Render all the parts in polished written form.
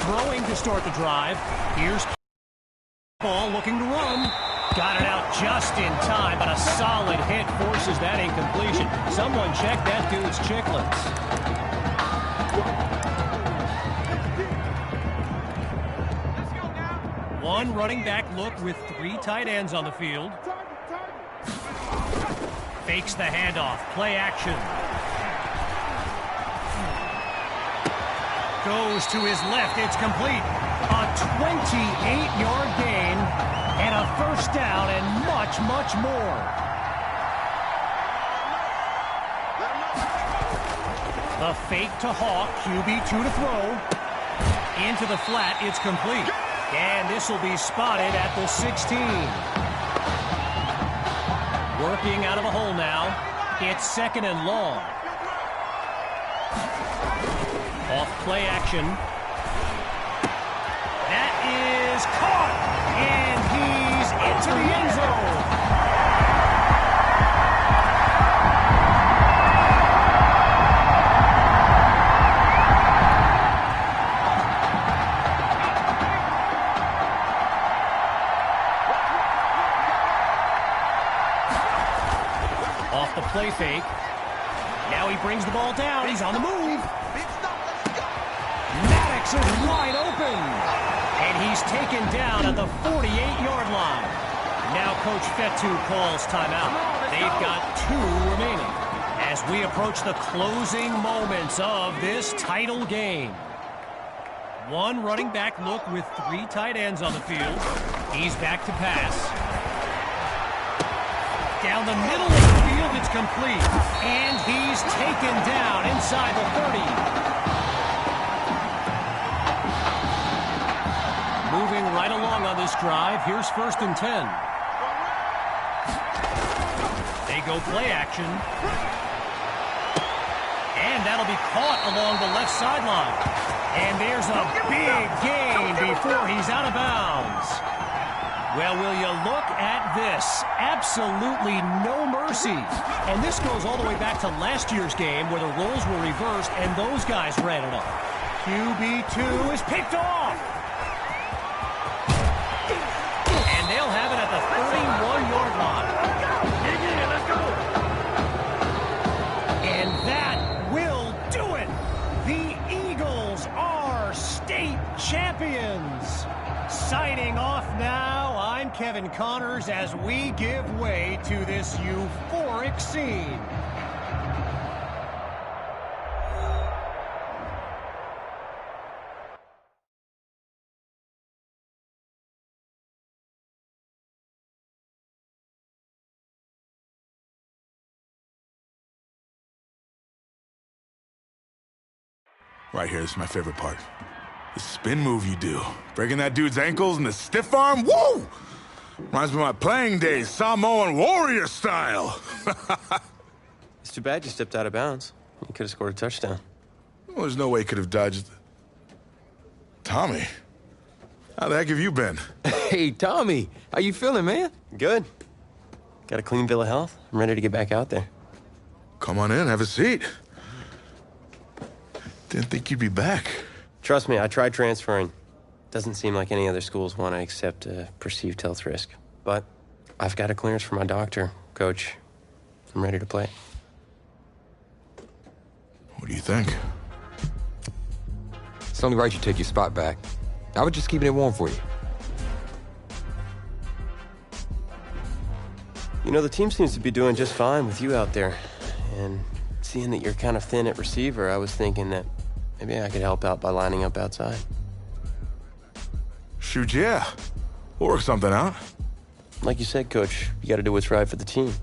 throwing to start the drive. Here's ball looking to run. Got it out just in time, but a solid hit forces that incompletion. Someone check that dude's chicklets. One running back look with 3 tight ends on the field. Fakes the handoff. Play action. Goes to his left. It's complete. A 28-yard gain and a first down and much, much more. The fake to Hawk. QB2 to throw. Into the flat. It's complete. And this will be spotted at the 16. Working out of a hole now. It's 2nd and long. Off play action. That is caught. And he's into the end zone. Off the play fake. Now he brings the ball down. He's on the move. Maddox is wide open. And he's taken down at the 48-yard line. Now Coach pt2 calls timeout. They've got 2 remaining as we approach the closing moments of this title game. One running back look with 3 tight ends on the field. He's back to pass. Down the middle of the field, it's complete. And he's taken down inside the 30. Moving right along on this drive. Here's 1st and 10. They go play action. And that'll be caught along the left sideline. And there's a big gain before he's out of bounds. Well, will you look at this? Absolutely no mercy. And this goes all the way back to last year's game where the roles were reversed and those guys ran it up. QB2 is picked off. And they'll have it at the 31-yard line. And that will do it. The Eagles are state champions. Signing off now, I'm Kevin Connors as we give way to this euphoric scene. Right here, this is my favorite part. The spin move you do. Breaking that dude's ankles and the stiff arm, woo! Reminds me of my playing days, Samoan warrior style. It's too bad you stepped out of bounds. You could have scored a touchdown. Well, there's no way he could have dodged. Tommy, how the heck have you been? Hey, Tommy, how you feeling, man? Good. Got a clean bill of health. I'm ready to get back out there. Come on in, have a seat. Didn't think you'd be back. Trust me, I tried transferring. Doesn't seem like any other schools want to accept a perceived health risk. But I've got a clearance from my doctor, Coach. I'm ready to play. What do you think? It's only right you take your spot back. I was just keeping it warm for you. You know, the team seems to be doing just fine with you out there. And seeing that you're kind of thin at receiver, I was thinking that maybe I could help out by lining up outside. Shoot, yeah. We'll work something out. Like you said, Coach, you got to do what's right for the team.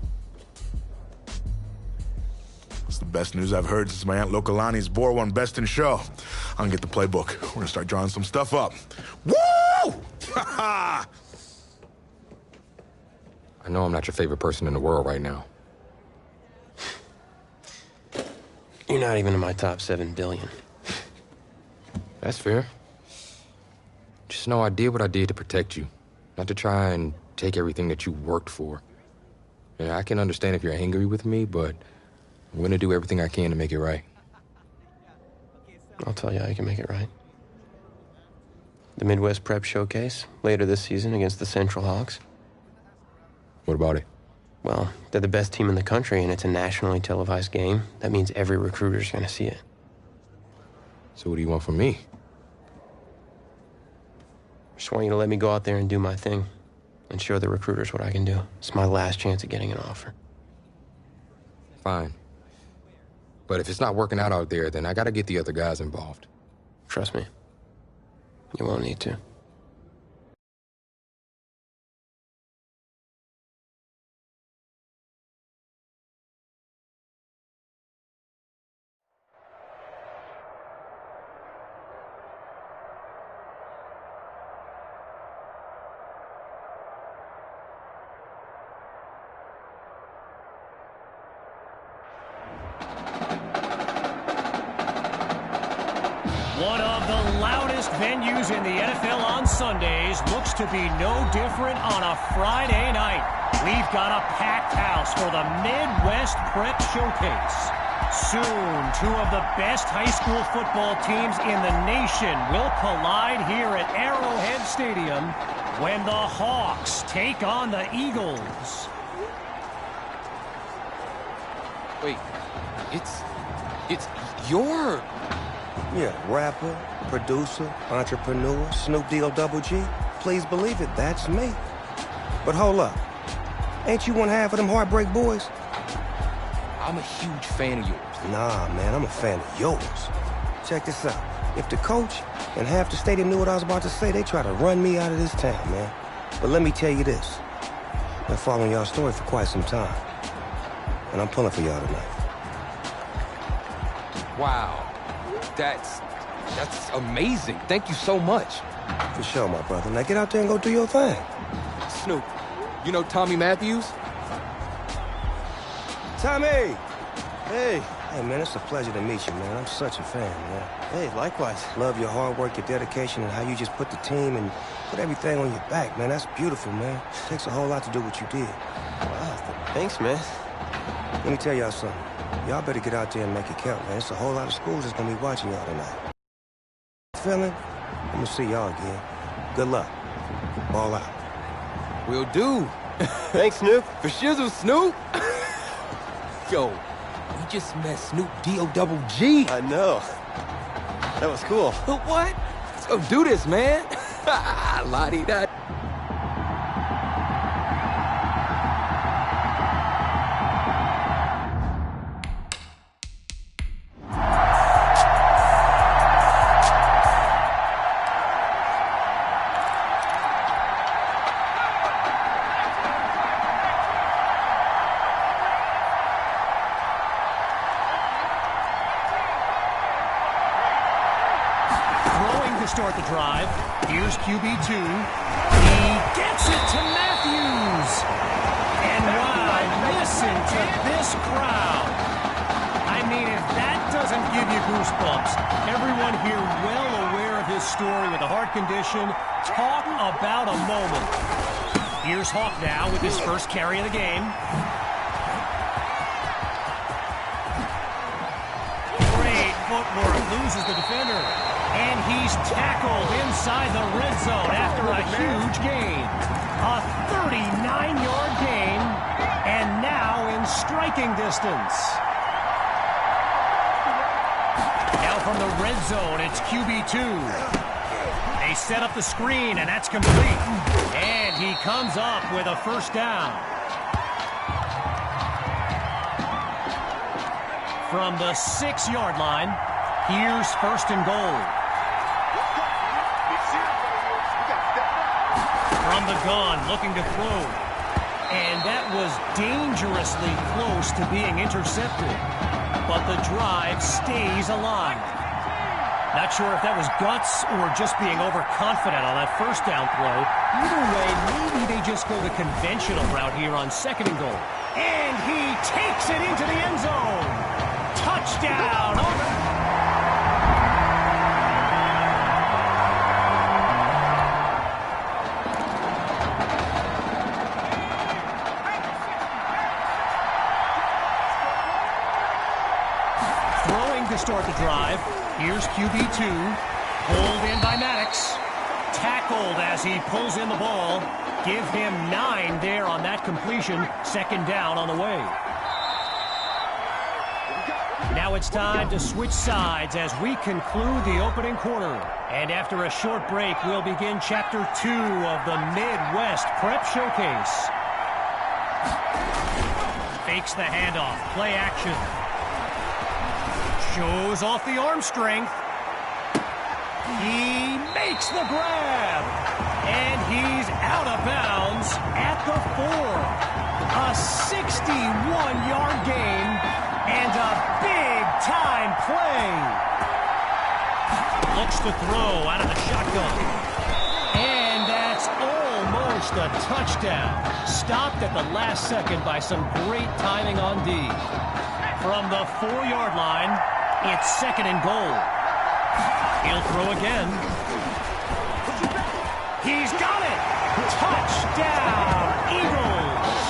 It's the best news I've heard since my Aunt Lokalani's Boar won Best in Show. I'm gonna get the playbook. We're gonna start drawing some stuff up. Woo! Ha-ha! I know I'm not your favorite person in the world right now. You're not even in my top 7 billion. That's fair. Just know I did what I did to protect you, not to try and take everything that you worked for. Yeah, I can understand if you're angry with me, but I'm gonna do everything I can to make it right. I'll tell you how you can make it right. The Midwest Prep Showcase, later this season against the Central Hawks. What about it? Well, they're the best team in the country, and it's a nationally televised game. That means every recruiter's gonna see it. So what do you want from me? Just want you to let me go out there and do my thing and show the recruiters what I can do. It's my last chance at getting an offer. Fine. But if it's not working out there, then I gotta get the other guys involved. Trust me, you won't need to. One of the loudest venues in the NFL on Sundays looks to be no different on a Friday night. We've got a packed house for the Midwest Prep Showcase. Soon, two of the best high school football teams in the nation will collide here at Arrowhead Stadium when the Hawks take on the Eagles. Wait, it's your... Yeah, rapper, producer, entrepreneur, Snoop D-O-double-G. Please believe it, that's me. But hold up. Ain't you one half of them Heartbreak Boys? I'm a huge fan of yours. Nah, man, I'm a fan of yours. Check this out. If the coach and half the stadium knew what I was about to say, they try to run me out of this town, man. But let me tell you this. I've been following y'all's story for quite some time. And I'm pulling for y'all tonight. Wow. That's amazing. Thank you so much. For sure, my brother. Now get out there and go do your thing. Snoop, you know Tommy Matthews? Tommy! Hey. Hey, man, it's a pleasure to meet you, man. I'm such a fan, man. Hey, likewise. Love your hard work, your dedication, and how you just put the team and put everything on your back, man. That's beautiful, man. It takes a whole lot to do what you did. Wow, thanks, man. Let me tell y'all something. Y'all better get out there and make it count, man. It's a whole lot of schools that's gonna be watching y'all tonight. Feeling? I'm gonna see y'all again. Good luck. Ball out. Will do. Thanks, Snoop. For shizzle, Snoop. Yo, we just met Snoop D-O-double-G. I know. That was cool. What? Let's go do this, man. La-di-da. Start the drive. Here's QB2. He gets it to Matthews. And wow, listen to this crowd. I mean, if that doesn't give you goosebumps, everyone here well aware of his story with a heart condition. Talk about a moment. Here's Hawk now with his first carry of the game. Great footwork, loses the defender. And he's tackled inside the red zone after a huge gain. A 39-yard gain, and now in striking distance. Now from the red zone, it's QB2. They set up the screen, and that's complete. And he comes up with a first down. From the 6-yard line, here's first and goal. From the gun, looking to throw. And that was dangerously close to being intercepted. But the drive stays alive. Not sure if that was guts or just being overconfident on that first down throw. Either way, maybe they just go the conventional route here on second and goal. And he takes it into the end zone. Touchdown. To start the drive, here's QB2, pulled in by Maddox. tackled as he pulls in the ball. Give him 9 there on that completion. 2nd down on the way. Now it's time to switch sides as we conclude the opening quarter. And after a short break, we'll begin Chapter 2 of the Midwest Prep Showcase. Fakes the handoff. Play action. Shows off the arm strength. He makes the grab. And he's out of bounds at the 4. A 61-yard gain and a big-time play. Looks to throw out of the shotgun. And that's almost a touchdown. Stopped at the last second by some great timing on D. From the 4-yard line, it's 2nd and goal. He'll throw again. He's got it! Touchdown, Eagles!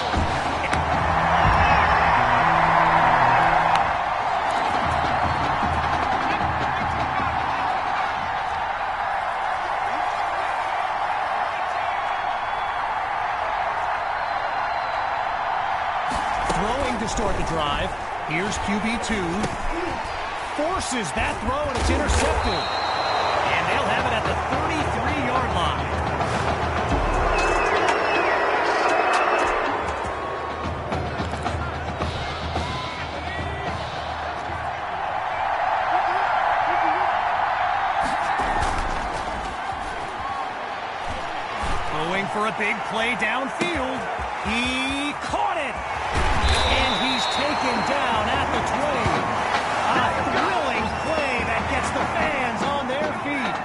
Throwing to start the drive. Here's QB2. Forces that throw, and it's intercepted. And they'll have it at the 33-yard line. Going for a big play downfield. He caught it. And he's taken down at the 20. A thrilling play that gets the fans on their feet.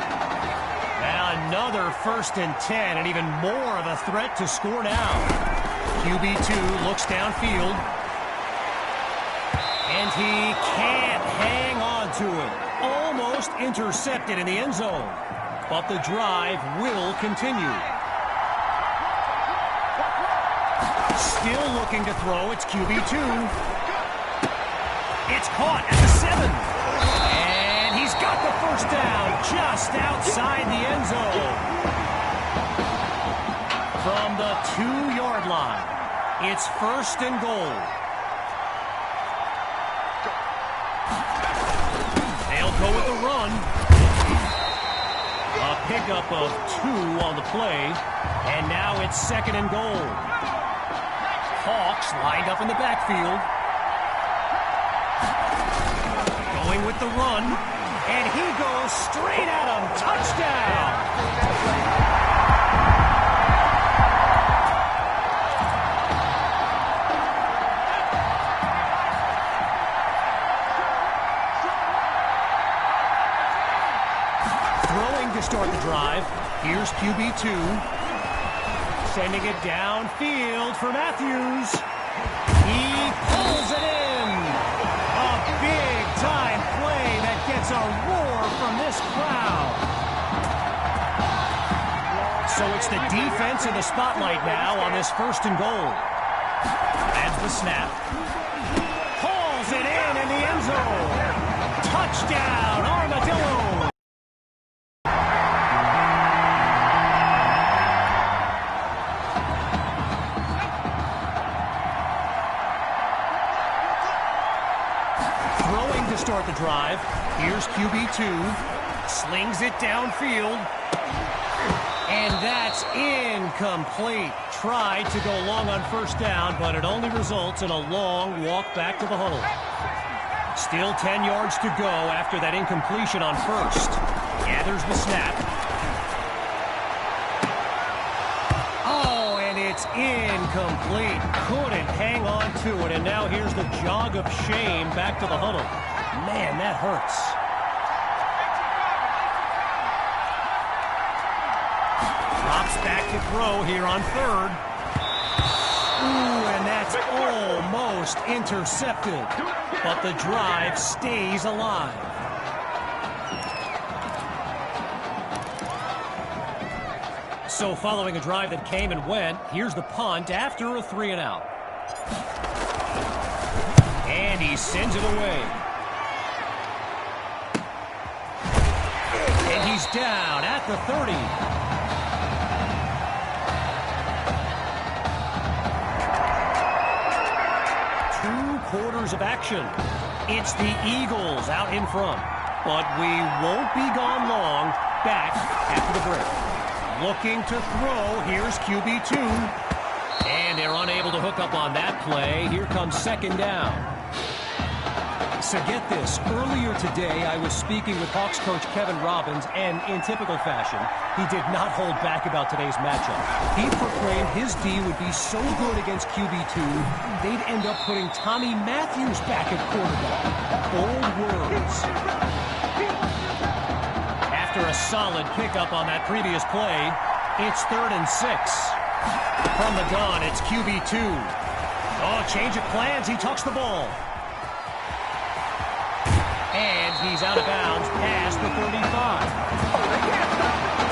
Now another 1st and 10, and even more of a threat to score now. QB2 looks downfield. And he can't hang on to it. Almost intercepted in the end zone. But the drive will continue. Still looking to throw, it's QB2. It's caught at the 7. And he's got the 1st down just outside the end zone. From the 2-yard line, it's 1st and goal. They'll go with the run. A pickup of 2 on the play. And now it's 2nd and goal. Hawks lined up in the backfield. Going with the run. And he goes straight at him. Touchdown! Throwing to start the drive. Here's QB2. Sending it downfield for Matthews. He pulls it in. A big-time play that gets a roar from this crowd. So it's the defense in the spotlight now on this 1st and goal. As the snap. Pulls it in the end zone. Touchdown, Armadillo. Start the drive. Here's QB2. Slings it downfield. And that's incomplete. Tried to go long on 1st down, but it only results in a long walk back to the huddle. Still 10 yards to go after that incompletion on 1st. Gathers the snap. Oh, and it's incomplete. Couldn't hang on to it, and now here's the jog of shame back to the huddle. Man, that hurts. Drops back to throw here on 3rd. Ooh, and that's almost intercepted. But the drive stays alive. So following a drive that came and went, here's the punt after a 3 and out. And he sends it away. And he's down at the 30. quarters of action. It's the Eagles out in front. But we won't be gone long. Back after the break. Looking to throw. Here's QB2. And they're unable to hook up on that play. Here comes second down. So get this, earlier today I was speaking with Hawks coach Kevin Robbins, and in typical fashion, he did not hold back about today's matchup. He proclaimed his D would be so good against QB2, they'd end up putting Tommy Matthews back at quarterback. Bold words. After a solid pickup on that previous play, it's 3rd and 6. From the gun, it's QB2. Oh, change of plans, he tucks the ball. And he's out of bounds past the 35.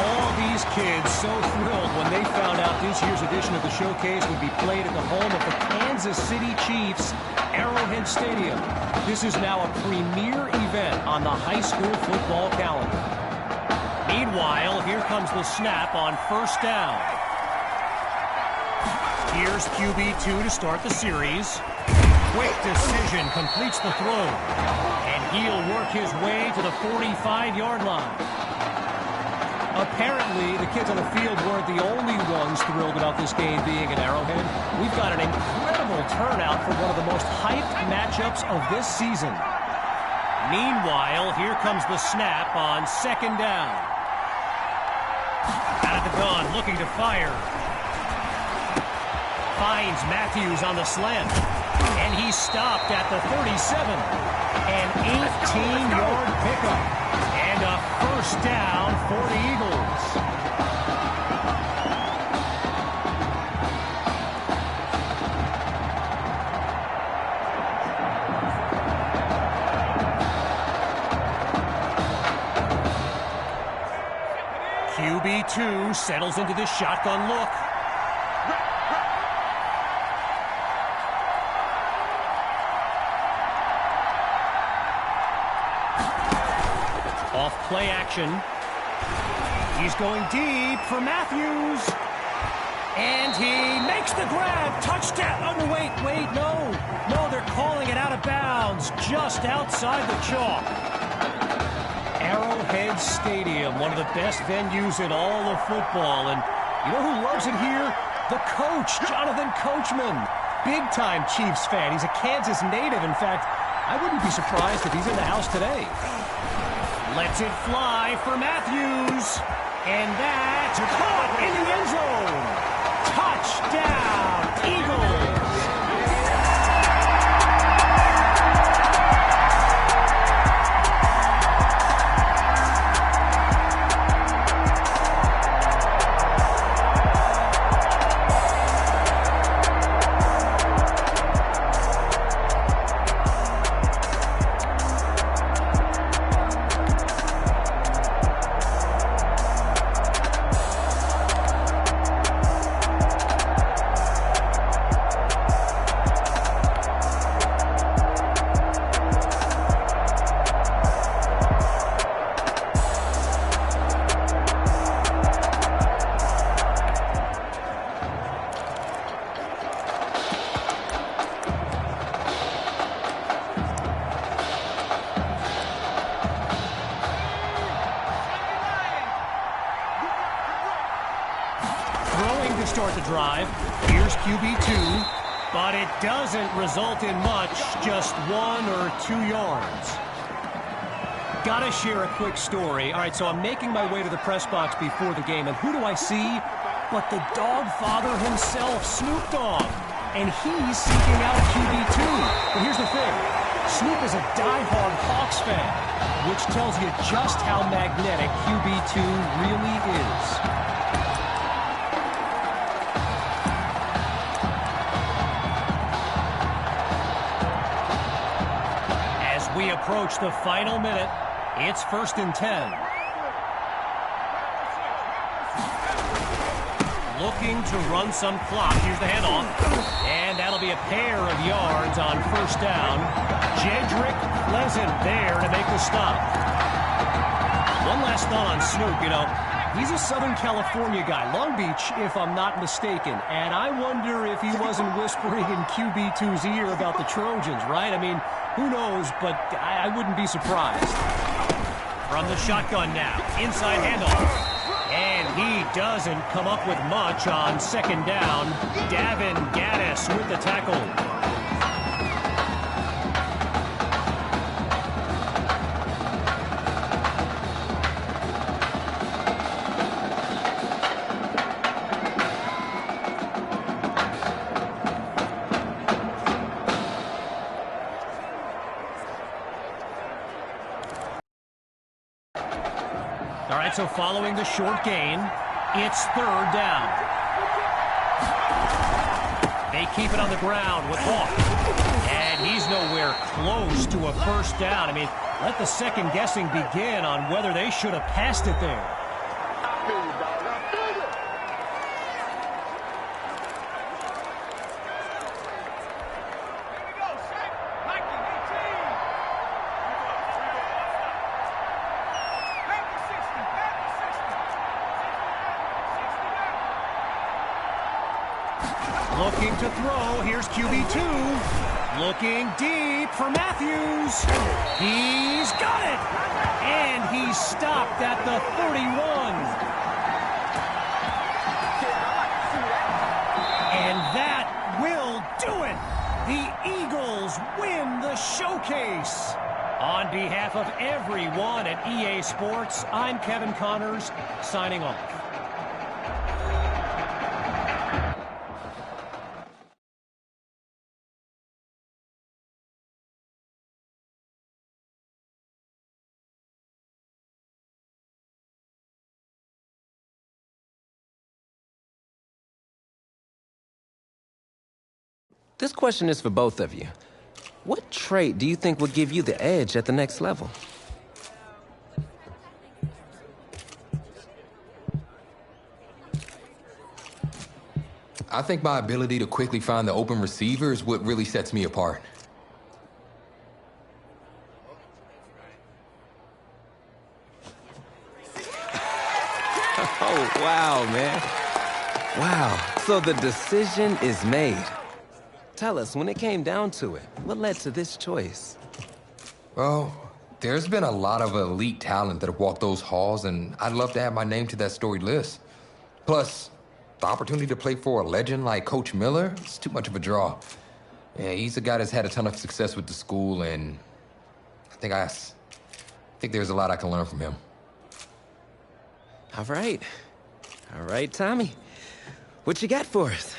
All these kids so thrilled when they found out this year's edition of the showcase would be played at the home of the Kansas City Chiefs, Arrowhead Stadium. This is now a premier event on the high school football calendar. Meanwhile, here comes the snap on first down. Here's QB2 to start the series. Quick decision, completes the throw. And he'll work his way to the 45-yard line. Apparently, the kids on the field weren't the only ones thrilled about this game being at Arrowhead. We've got an incredible turnout for one of the most hyped matchups of this season. Meanwhile, here comes the snap on second down. Out of the gun, looking to fire. Finds Matthews on the slant. And he's stopped at the 37. An 18-yard pickup. And a first down for the Eagles. QB2 settles into this shotgun look. Off play action. He's going deep for Matthews. And he makes the grab. Touchdown. Oh, wait, no. No, they're calling it out of bounds just outside the chalk. Arrowhead Stadium, one of the best venues in all of football. And you know who loves it here? The coach, Jonathan Coachman. Big-time Chiefs fan. He's a Kansas native. In fact, I wouldn't be surprised if he's in the house today. Lets it fly for Matthews. And that's caught in the end zone. Touchdown, Eagles. Start the drive. Here's QB2, but it doesn't result in much, just 1 or 2 yards. Gotta share a quick story. All right, so I'm making my way to the press box before the game, and who do I see but the dog father himself, Snoop Dogg, and he's seeking out QB2. But here's the thing, Snoop is a diehard Hawks fan, which tells you just how magnetic QB2 really is. We approach the final minute. It's 1st and 10. Looking to run some clock. Here's the handoff. And that'll be a pair of yards on first down. Jedrick Pleasant there to make the stop. One last thought on Snoop. You know, He's a Southern California guy, Long Beach, if I'm not mistaken. And I wonder if he wasn't whispering in QB2's ear about the Trojans, right? I mean, who knows, but I wouldn't be surprised. From the shotgun now, inside handoff. And he doesn't come up with much on second down. Davin Gaddis with the tackle. All right, so following the short gain, it's third down. They keep it on the ground with Hawk. And he's nowhere close to a first down. I mean, let the second guessing begin on whether they should have passed it there. Looking to throw. Here's QB2. Looking deep for Matthews. He's got it. And he's stopped at the 31. And that will do it. The Eagles win the showcase. On behalf of everyone at EA Sports, I'm Kevin Connors, signing off. This question is for both of you. What trait do you think will give you the edge at the next level? I think my ability to quickly find the open receiver is what really sets me apart. Oh, wow, man. Wow. So the decision is made. Tell us, when it came down to it, what led to this choice? Well, there's been a lot of elite talent that have walked those halls, and I'd love to add my name to that storied list. Plus, the opportunity to play for a legend like Coach Miller is too much of a draw. Yeah, he's a guy that's had a ton of success with the school, and I think there's a lot I can learn from him. All right. All right, Tommy. What you got for us?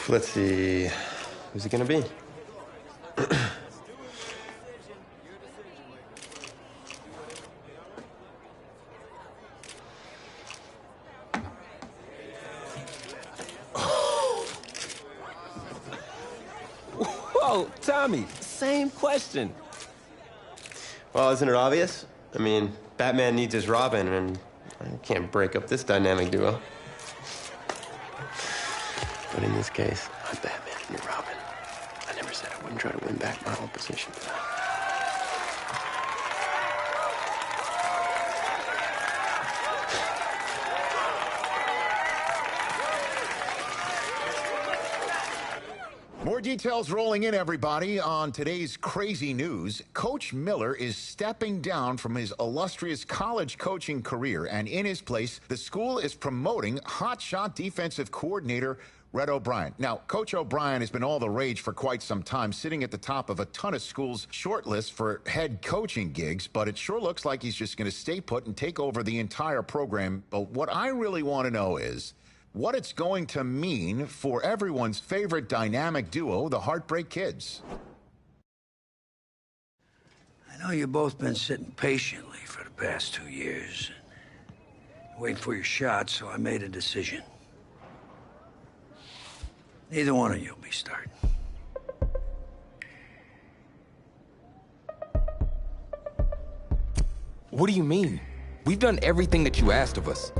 Let's see. Who's it gonna be? Whoa, Tommy, same question. Well, isn't it obvious? I mean, Batman needs his Robin, and I can't break up this dynamic duo. But in this case, I'm Batman and you're Robin. I never said I wouldn't try to win back my old position. More details rolling in, everybody. On today's crazy news, Coach Miller is stepping down from his illustrious college coaching career, and in his place, the school is promoting hotshot defensive coordinator Red O'Brien. Now, Coach O'Brien has been all the rage for quite some time, sitting at the top of a ton of schools' shortlists for head coaching gigs, but it sure looks like he's just going to stay put and take over the entire program. But what I really want to know is what it's going to mean for everyone's favorite dynamic duo, the Heartbreak Kids. I know you've both been sitting patiently for the past 2 years. Wait for your shot, so I made a decision. Neither one of you will be starting. What do you mean? We've done everything that you asked of us.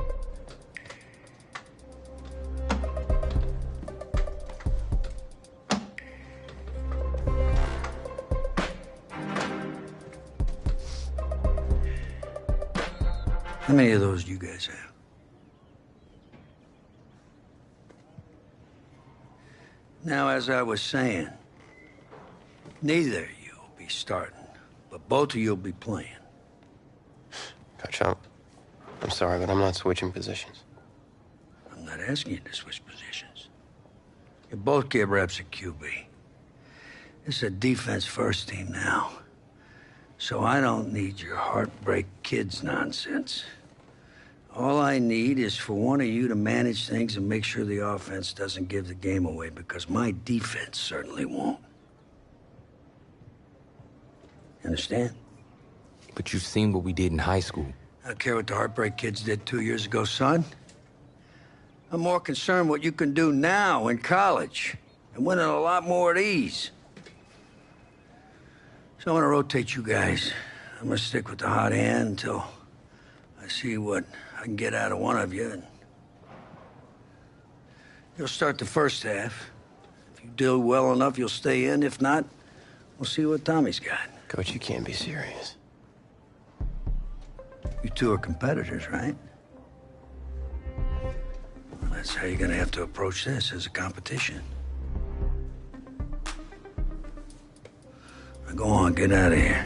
How many of those do you guys have? Now, as I was saying, neither of you will be starting, but both of you will be playing. Coach, I'm sorry, but I'm not switching positions. I'm not asking you to switch positions. You both get reps at QB. It's a defense-first team now. So I don't need your heartbreak kids nonsense. All I need is for one of you to manage things and make sure the offense doesn't give the game away, because my defense certainly won't. Understand? But you've seen what we did in high school. I don't care what the heartbreak kids did 2 years ago, son. I'm more concerned what you can do now in college and winning a lot more of these. So I'm gonna rotate you guys. I'm gonna stick with the hot hand until I see what I can get out of one of you. And you'll start the first half. If you do well enough, you'll stay in. If not, we'll see what Tommy's got. Coach, you can't be serious. You two are competitors, right? Well, that's how you're gonna have to approach this, as a competition. Now go on, get out of here.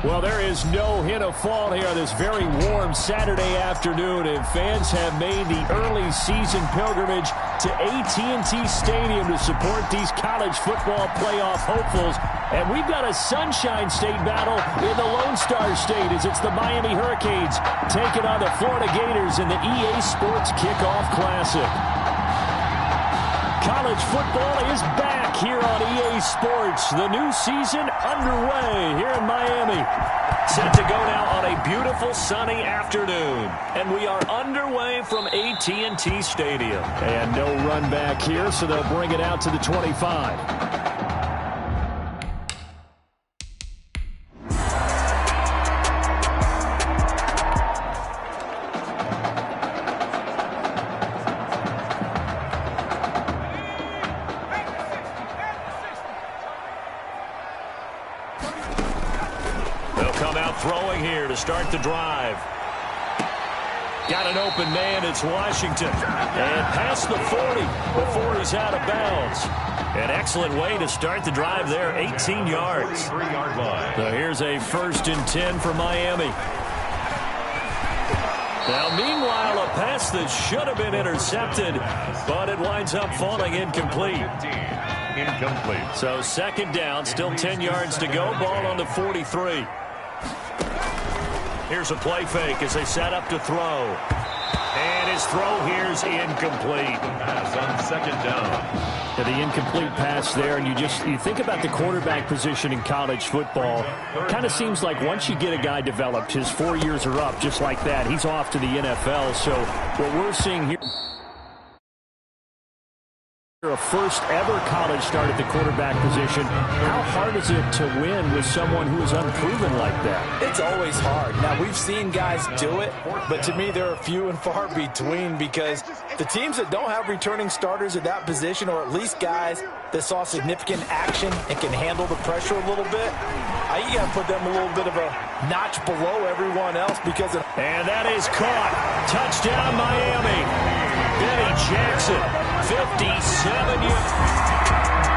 Well, there is no hint of fall here on this very warm Saturday afternoon, and fans have made the early season pilgrimage to AT&T Stadium to support these college football playoff hopefuls. And we've got a Sunshine State battle in the Lone Star State as it's the Miami Hurricanes taking on the Florida Gators in the EA Sports Kickoff Classic. College football is back here on EA Sports. The new season underway here in Miami. Set to go now on a beautiful sunny afternoon. And we are underway from AT&T Stadium. And no run back here, so they'll bring it out to the 25. Throwing here to start the drive. Got an open man, it's Washington. And past the 40 before he's out of bounds. An excellent way to start the drive there, 18 yards. So here's a 1st and 10 for Miami. Now, meanwhile, a pass that should have been intercepted, but it winds up falling incomplete. So 2nd down, still 10 yards to go, ball on the 43. Here's a play fake as they set up to throw. And his throw here's incomplete. Pass on 2nd down. The incomplete pass there, and you think about the quarterback position in college football. Kind of seems like once you get a guy developed, his 4 years are up just like that. He's off to the NFL. So what we're seeing here, a first ever college start at the quarterback position. How hard is it to win with someone who is unproven like that? It's always hard. Now, we've seen guys do it, but to me, they're few and far between, because the teams that don't have returning starters at that position, or at least guys that saw significant action and can handle the pressure a little bit, you got to put them a little bit of a notch below everyone else because of... And that is caught. Touchdown, Miami. Benny Jackson, 57 years.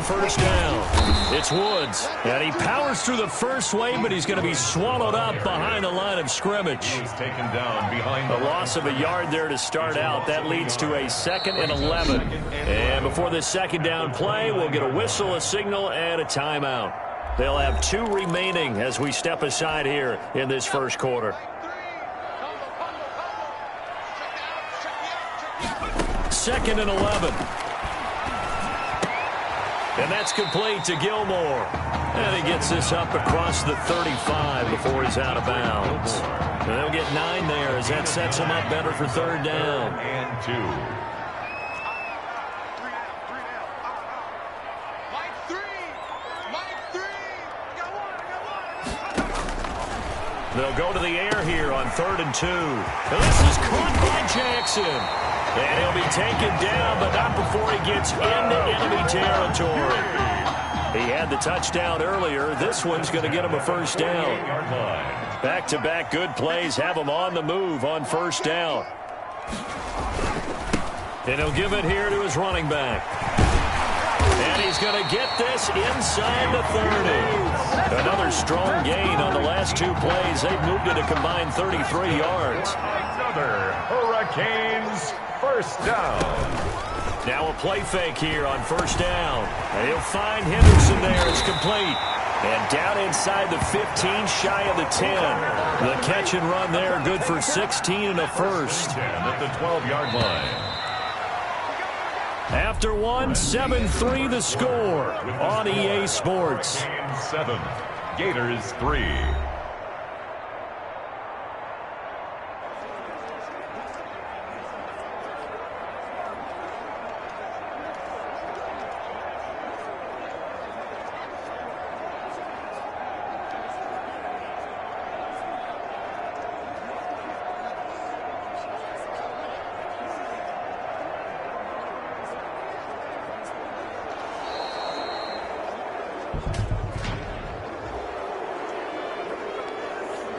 on first down. It's Woods. And he powers through the first wave, but he's going to be swallowed up behind the line of scrimmage. He's taken down behind the loss of a yard there to start out. That leads to a 2nd and 11. And before this second down play, we'll get a whistle, a signal, and a timeout. They'll have 2 remaining as we step aside here in this first quarter. 2nd and 11. And that's complete to Gilmore. And he gets this up across the 35 before he's out of bounds. And they'll get 9 there as that sets him up better for 3rd down. And 2. They'll go to the air here on 3rd and 2. And this is caught by Jackson. And he'll be taken down, but not before he gets into enemy territory. He had the touchdown earlier. This one's going to get him a 1st down. Back-to-back good plays have him on the move on 1st down. And he'll give it here to his running back. And he's going to get this inside the 30. Another strong gain on the last 2 plays. They've moved it a combined 33 yards. Another Hurricanes 1st down. Now a play fake here on 1st down. And he'll find Henderson there. It's complete. And down inside the 15, shy of the 10. The catch and run there, good for 16 and a 1st. At the 12-yard line. After one, 7-3 the score on EA Sports. 7, Gators 3.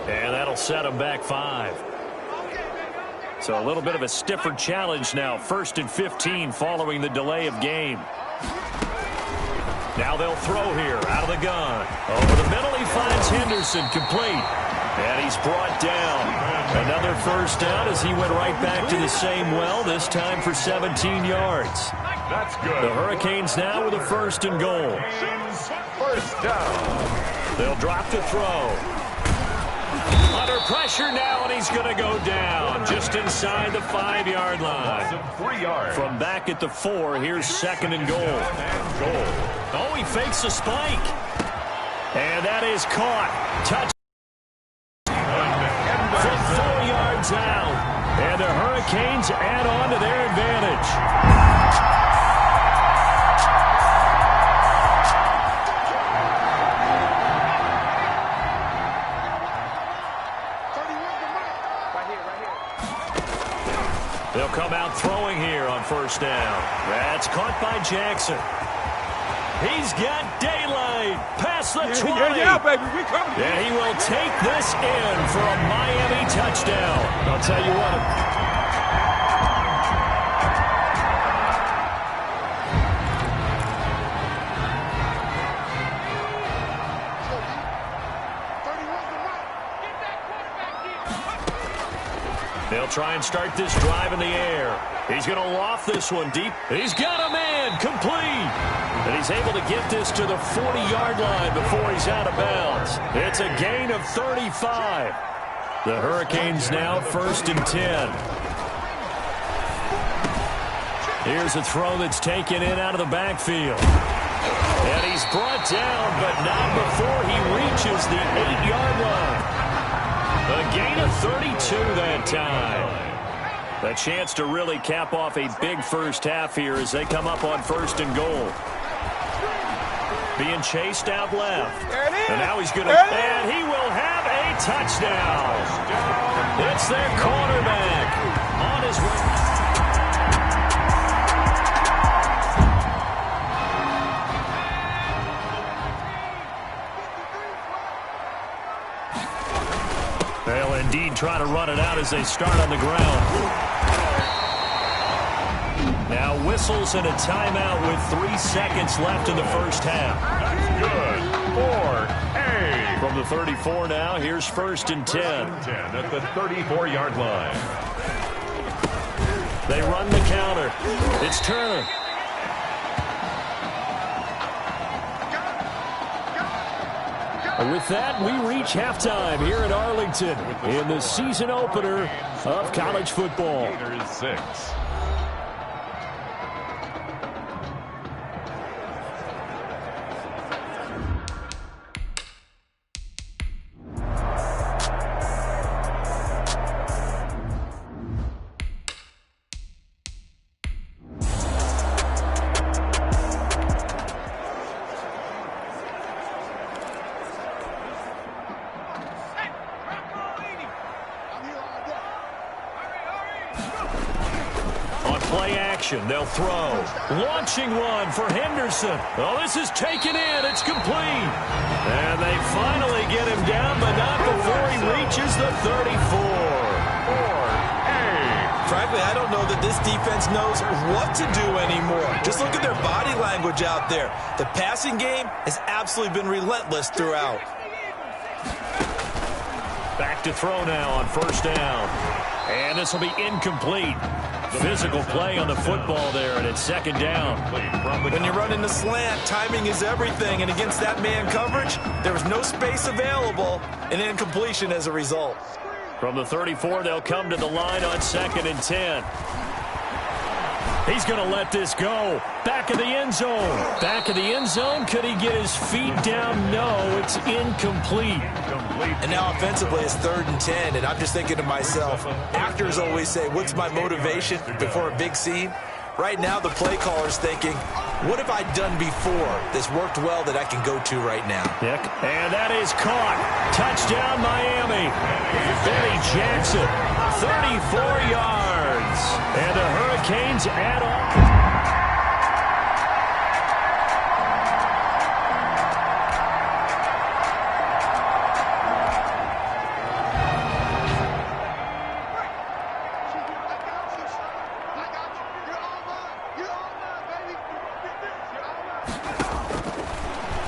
And that'll set him back 5. So a little bit of a stiffer challenge now. 1st and 15 following the delay of game. Now they'll throw here out of the gun. Over the middle he finds Henderson, complete. And he's brought down. Another 1st down as he went right back to the same well, this time for 17 yards. That's good. The Hurricanes now with a 1st and goal. 1st down. They'll drop to throw. Under pressure now, and he's going to go down just inside the 5-yard line. 3 yards. From back at the 4, here's 2nd and goal. Oh, he fakes a spike. And that is caught. Touch. From 4 yards out. And the Hurricanes add on to their advantage. They'll come out throwing here on 1st down. That's caught by Jackson. He's got daylight past the 20. Yeah, baby, we coming. And he will take this in for a Miami touchdown. I'll tell you what. They'll try and start this drive in the air. He's going to loft this one deep. He's got a man, complete. And he's able to get this to the 40-yard line before he's out of bounds. It's a gain of 35. The Hurricanes now 1st and 10. Here's a throw that's taken in out of the backfield. And he's brought down, but not before he reaches the 8-yard line. A gain of 32 that time. A chance to really cap off a big first half here as they come up on 1st and goal. Being chased out left. And now he's going to, and he will have a touchdown. It's their quarterback on his way. They'll indeed try to run it out as they start on the ground. Now whistle. whistles and a timeout with 3 seconds left in the first half. That's good. 4A. From the 34 now, here's 1st and 10. 10 at the 34-yard line. They run the counter. It's Turner. And with that, we reach halftime here at Arlington in the season opener of college football. Gators 6. They'll throw. Launching one for Henderson. Oh, this is taken in. It's complete. And they finally get him down, but not before he reaches the 34. 4A. Frankly, I don't know that this defense knows what to do anymore. Just look at their body language out there. The passing game has absolutely been relentless throughout. Back to throw now on 1st down. And this will be incomplete. Physical play on the football there, and it's 2nd down. When you're running the slant, timing is everything, and against that man coverage, there was no space available, and incompletion as a result. From the 34, they'll come to the line on 2nd and 10. He's going to let this go. Back of the end zone. Back of the end zone. Could he get his feet down? No, it's incomplete. And now offensively, it's 3rd and 10, and I'm just thinking to myself, actors always say, what's my motivation before a big scene? Right now, the play caller's thinking, what have I done before that's worked well that I can go to right now? And that is caught. Touchdown, Miami. Benny Jackson, 34 yards. And the Hurricanes add on.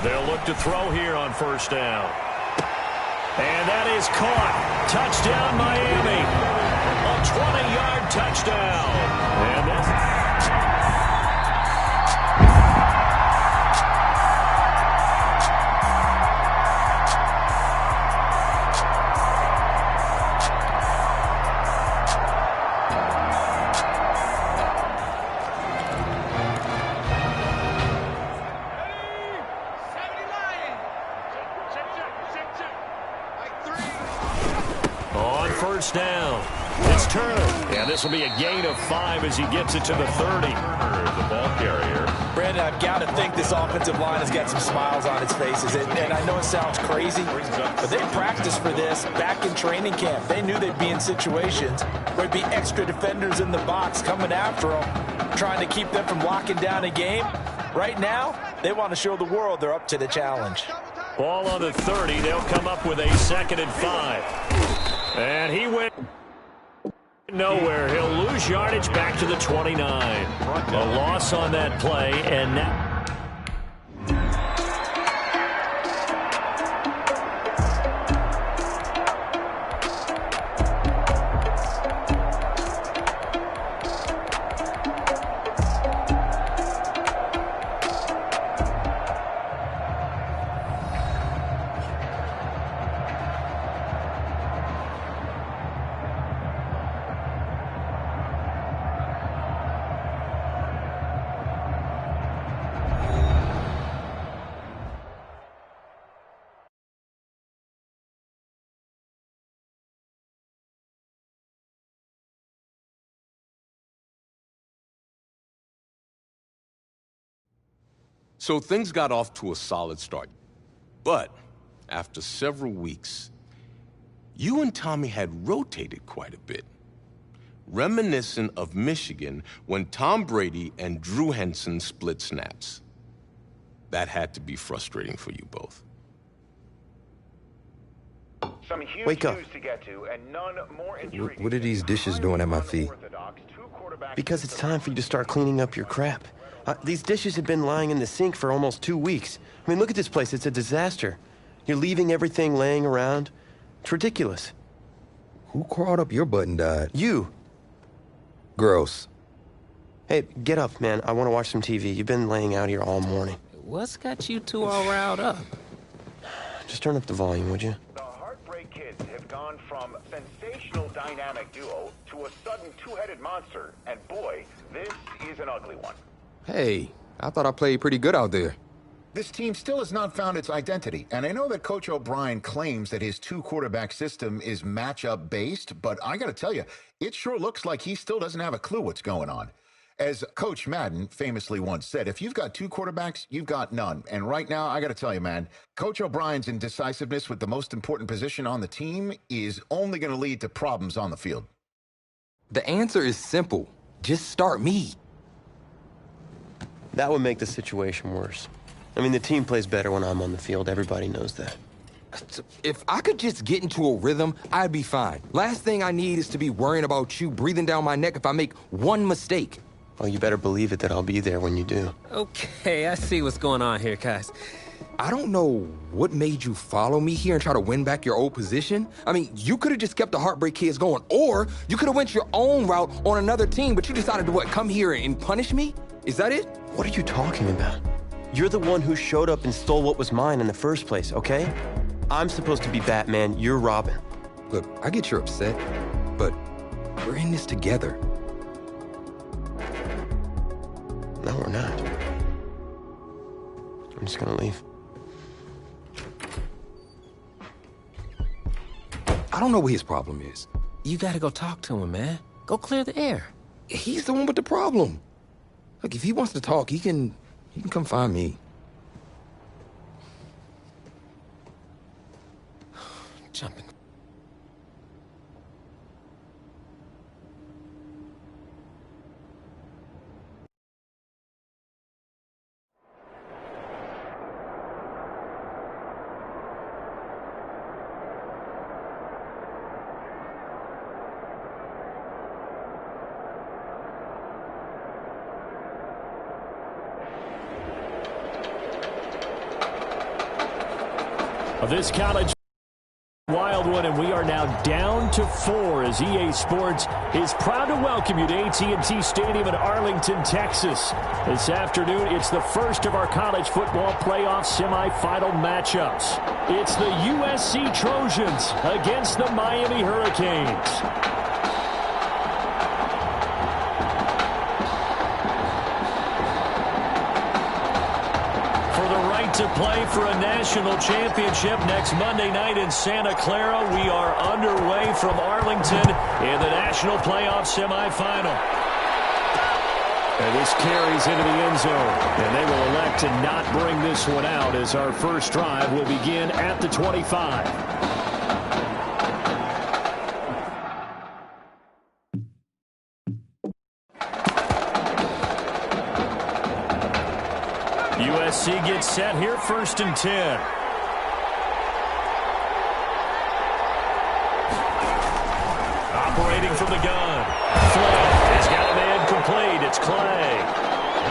They'll look to throw here on 1st down. And that is caught. Touchdown, Miami. A 20-yard touchdown. And that's... down. It's Turner. And this will be a gain of 5 as he gets it to the 30. Turner, the ball carrier. Brandon, I've got to think this offensive line has got some smiles on its faces. And I know it sounds crazy, but they practiced for this back in training camp. They knew they'd be in situations where there'd be extra defenders in the box coming after them, trying to keep them from locking down a game. Right now, they want to show the world they're up to the challenge. Ball on the 30. They'll come up with a 2nd and 5. And he went nowhere. He'll lose yardage back to the 29. A loss on that play, and now... So things got off to a solid start. But after several weeks, you and Tommy had rotated quite a bit. Reminiscent of Michigan when Tom Brady and Drew Henson split snaps. That had to be frustrating for you both. Some huge Wake up. news to get to, and none more intriguing. What are these dishes doing at my feet? Because it's time for you to start cleaning up your crap. These dishes have been lying in the sink for almost 2 weeks. I mean, look at this place. It's a disaster. You're leaving everything laying around. It's ridiculous. Who crawled up your butt and died? You. Gross. Hey, get up, man. I want to watch some TV. You've been laying out here all morning. What's got you two all riled up? Just turn up the volume, would you? The Heartbreak Kids have gone from sensational dynamic duo to a sudden two-headed monster. And boy, this is an ugly one. Hey, I thought I played pretty good out there. This team still has not found its identity, and I know that Coach O'Brien claims that his two-quarterback system is matchup-based, but I gotta tell you, it sure looks like he still doesn't have a clue what's going on. As Coach Madden famously once said, if you've got two quarterbacks, you've got none. And right now, I gotta tell you, man, Coach O'Brien's indecisiveness with the most important position on the team is only gonna lead to problems on the field. The answer is simple. Just start me. That would make the situation worse. I mean, the team plays better when I'm on the field. Everybody knows that. If I could just get into a rhythm, I'd be fine. Last thing I need is to be worrying about you breathing down my neck if I make one mistake. Well, you better believe it that I'll be there when you do. Okay, I see what's going on here, guys. I don't know what made you follow me here and try to win back your old position. I mean, you could have just kept the Heartbreak Kids going, or you could have went your own route on another team, but you decided to, what, come here and punish me? Is that it? What are you talking about? You're the one who showed up and stole what was mine in the first place, okay? I'm supposed to be Batman, you're Robin. Look, I get you're upset, but we're in this together. No, we're not. I'm just gonna leave. I don't know what his problem is. You gotta go talk to him, man. Go clear the air. He's the one with the problem. Look, if he wants to talk, he can come find me. Jumping. This college wild one, and we are now down to 4 as EA Sports is proud to welcome you to AT&T Stadium in Arlington, Texas. This afternoon, it's the first of our college football playoff semifinal matchups. It's the USC Trojans against the Miami Hurricanes. To play for a national championship next Monday night in Santa Clara. We are underway from Arlington in the national playoff semifinal. And this carries into the end zone. And they will elect to not bring this one out as our first drive will begin at the 25. USC gets set here, 1st and 10. Operating from the gun. Flynn has got a man complete. It's Clay.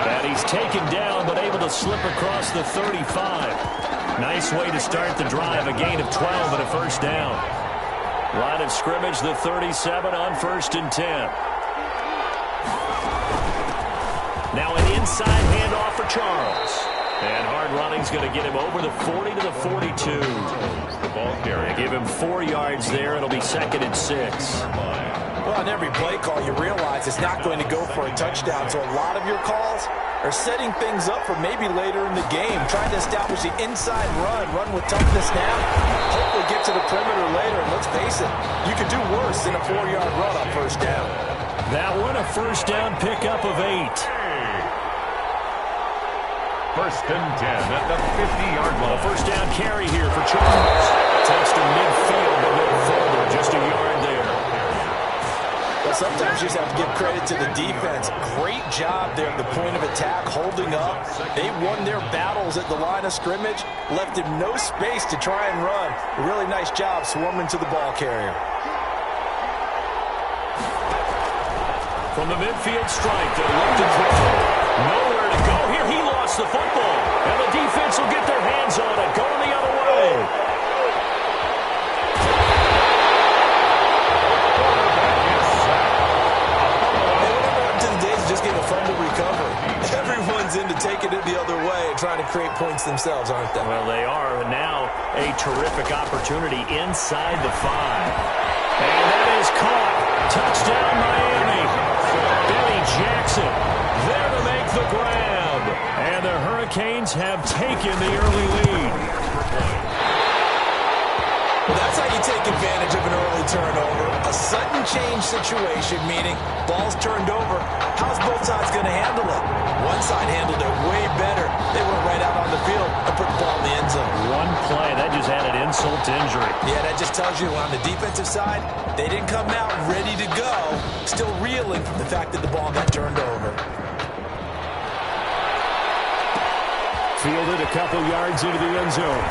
And he's taken down, but able to slip across the 35. Nice way to start the drive. A gain of 12 and a first down. Line of scrimmage, the 37 on 1st and 10. Now an inside handoff for Charles. And hard running's going to get him over the 40 to the 42. The ball carrier. Give him 4 yards there. It'll be 2nd and 6. Well, on every play call, you realize it's not going to go for a touchdown. So a lot of your calls are setting things up for maybe later in the game, trying to establish the inside run with toughness now, hopefully get to the perimeter later. And let's face it, you could do worse than a 4-yard run on 1st down. That one, a first down pickup of 8. 1st and 10 at the 50-yard line. A first down carry here for Charles. Takes to midfield, but no further, just a yard there. Well, sometimes you just have to give credit to the defense. Great job there at the point of attack, holding up. They won their battles at the line of scrimmage, left him no space to try and run. A really nice job swarming to the ball carrier. From the midfield stripe, they look to throw. Nowhere to go here. He lost the football. And the defense will get their hands on it. Going the other way. Everyone's into taking it the other way and trying to create points themselves, aren't they? Well, they are. And now a terrific opportunity inside the 5. And that is caught. Touchdown, Miami. Benny Jackson there to make the grab. And the Hurricanes have taken the early lead. Well, that's how you take advantage of an early turnover. A sudden change situation, meaning ball's turned over. How's both sides going to handle it? One side handled it way better. They went right out on the field and put the ball in the end zone. One play, that just added insult to injury. Yeah, that just tells you on the defensive side, they didn't come out ready to go, still reeling from the fact that the ball got turned over. Fielded a couple yards into the end zone.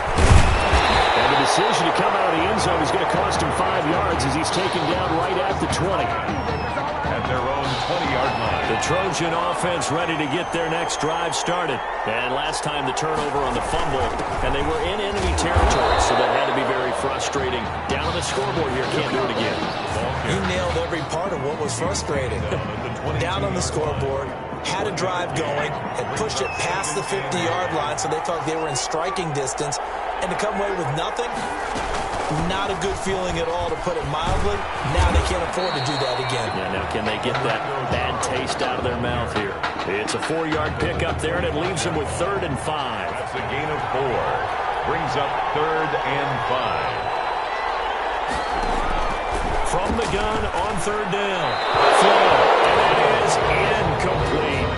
And the decision to come out of the end zone is going to cost him 5 yards as he's taken down right at the 20. At their own 20-yard line. The Trojan offense ready to get their next drive started. And last time the turnover on the fumble, and they were in enemy territory, so that had to be very frustrating. Down on the scoreboard here, can't do it again. He nailed every part of what was frustrating. Down on the scoreboard, had a drive going, had pushed it past the 50-yard line, so they felt they were in striking distance. And to come away with nothing, not a good feeling at all, to put it mildly. Now they can't afford to do that again. Yeah, now can they get that bad taste out of their mouth here? It's a 4-yard pickup there, and it leaves them with 3rd and 5. That's a gain of 4. Brings up 3rd and 5. From the gun on 3rd down. Throw, and it is incomplete.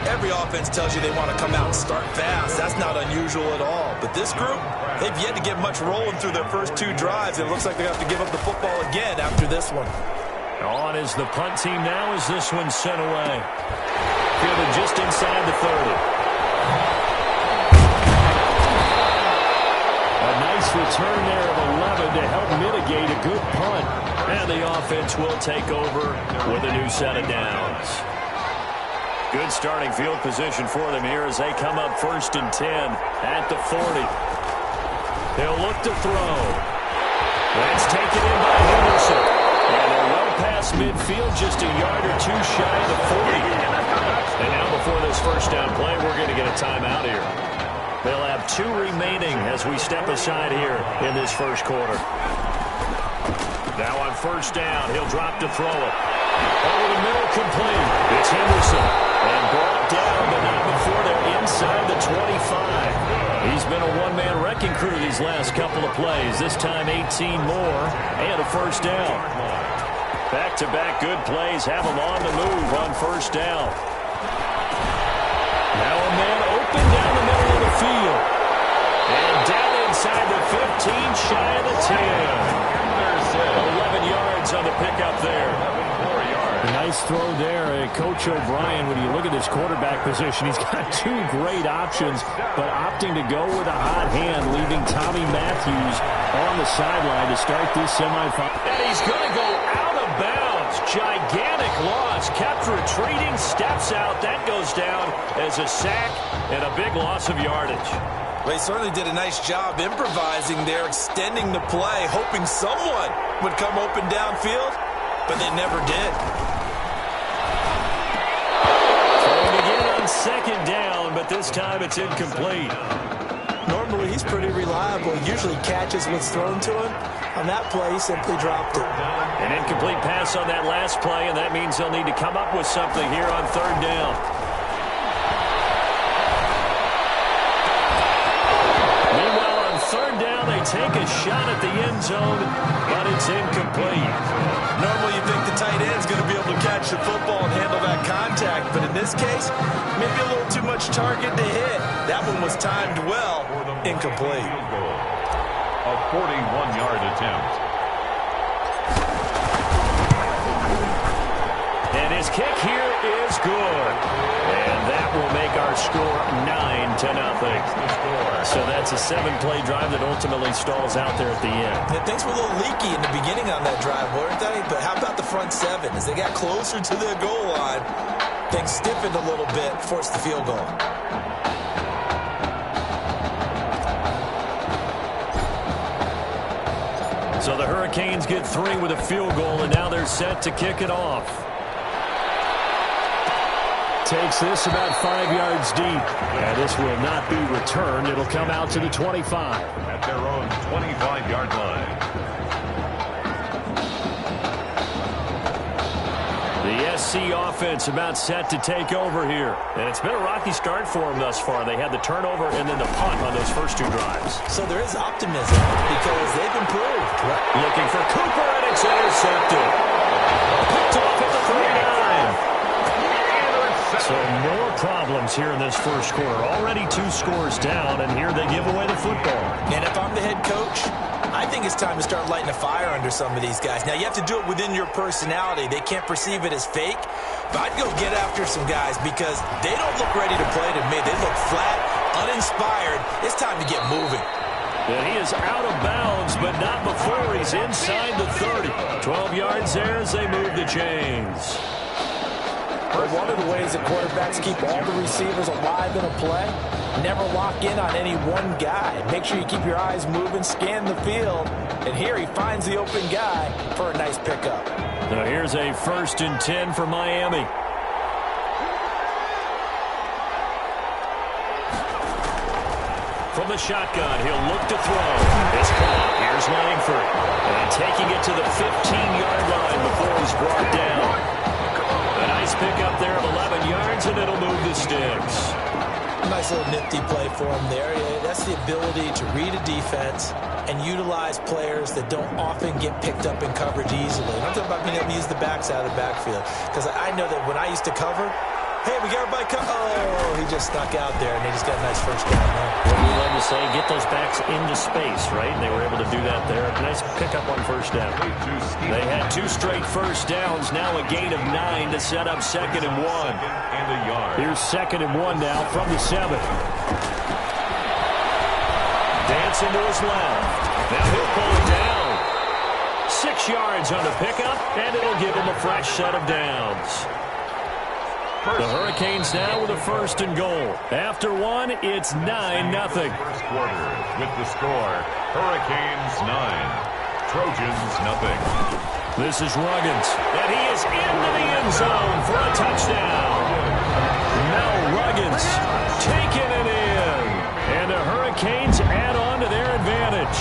Every offense tells you they want to come out and start fast. That's not unusual at all. But this group, they've yet to get much rolling through their first 2 drives. It looks like they have to give up the football again after this one. On is the punt team now as this one's sent away. Fielded just inside the 30. A nice return there of 11 to help mitigate a good punt. And the offense will take over with a new set of downs. Good starting field position for them here as they come up 1st and 10 at the 40. They'll look to throw. That's taken in by Henderson. And they're well past midfield, just a yard or 2 shy of the 40. And now before this first down play, we're going to get a timeout here. They'll have 2 remaining as we step aside here in this first quarter. Now on 1st down, he'll drop to throw it. Over the middle, complete. It's Henderson. And brought down, but not before they're inside the 25. He's been a one-man wrecking crew these last couple of plays. This time 18 more and a 1st down. Back-to-back good plays have them on the move on 1st down. Now a man open down the middle of the field. And down inside the 15, shy of the 10. 11 yards on the pickup there. A nice throw there. Coach O'Brien, when you look at this quarterback position, he's got 2 great options, but opting to go with a hot hand, leaving Tommy Matthews on the sideline to start this semifinal. And he's going to go out of bounds. Gigantic loss. Kept retreating, steps out. That goes down as a sack and a big loss of yardage. Well, he certainly did a nice job improvising there, extending the play, hoping someone would come open downfield, but they never did. Throwing again on 2nd down, but this time it's incomplete. Normally, he's pretty reliable. He usually catches what's thrown to him. On that play, he simply dropped it. An incomplete pass on that last play, and that means they'll need to come up with something here on 3rd down. Take a shot at the end zone, but it's incomplete. Normally you think the tight end's going to be able to catch the football and handle that contact, but in this case, maybe a little too much target to hit. That one was timed well, incomplete. A 41-yard attempt. And his kick here is good. And that will make our score 9-7. 10-0. So that's a 7-play drive that ultimately stalls out there at the end. Yeah, things were a little leaky in the beginning on that drive, weren't they? But how about the front 7? As they got closer to the goal line, things stiffened a little bit, forced the field goal. So the Hurricanes get 3 with a field goal, and now they're set to kick it off. Takes this about 5 yards deep. And this will not be returned. It'll come out to the 25. At their own 25-yard line. The SC offense about set to take over here. And it's been a rocky start for them thus far. They had the turnover and then the punt on those first 2 drives. So there is optimism because they've improved. Looking for Cooper, and it's intercepted. Picked off at the 39. So more problems here in this first quarter. Already 2 scores down, and here they give away the football. And if I'm the head coach, I think it's time to start lighting a fire under some of these guys. Now, you have to do it within your personality. They can't perceive it as fake. But I'd go get after some guys because they don't look ready to play to me. They look flat, uninspired. It's time to get moving. And he is out of bounds, but not before he's inside the 30. 12 yards there as they move the chains. But one of the ways that quarterbacks keep all the receivers alive in a play, never lock in on any one guy. Make sure you keep your eyes moving, scan the field, and here he finds the open guy for a nice pickup. Now here's a 1st and 10 for Miami. From the shotgun, he'll look to throw. It's caught. Here's Langford. And taking it to the 15-yard line before he's brought down. A nice pickup there of 11 yards, and it'll move the sticks. A nice little nifty play for him there. That's the ability to read a defense and utilize players that don't often get picked up in coverage easily. And I'm talking about being able to use the backs out of the backfield. Because I know that when I used to cover, hey, we got everybody oh, he just snuck out there, and they just got a nice first down there. What we love to say, get those backs into space, right? And they were able to do that there. Nice pickup on first down. They had 2 straight first downs, now a gain of 9 to set up 2nd and 1. Here's 2nd and 1 now from the 7. Dancing to his left. Now he'll pull it down. 6 yards on the pickup, and it'll give him a fresh set of downs. The Hurricanes now with a 1st and goal. After 1, it's 9-0. First quarter with the score, Hurricanes 9, Trojans 0. This is Ruggins, and he is into the end zone for a touchdown. Now Ruggins taking it in, and the Hurricanes add on to their advantage.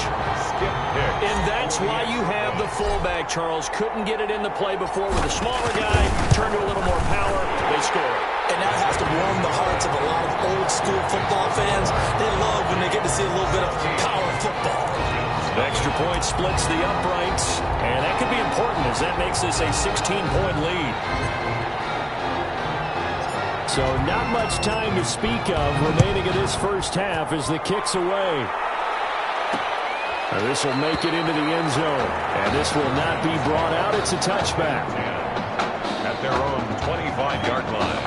And that's why you have the fullback, Charles. Couldn't get it in the play before with a smaller guy. Turned to a little more power. They score. And that has to warm the hearts of a lot of old-school football fans. They love when they get to see a little bit of power football. The extra point splits the uprights, and that could be important as that makes this a 16-point lead. So not much time to speak of remaining in this first half as the kick's away. This will make it into the end zone, and this will not be brought out. It's a touchback. At their own 25-yard line.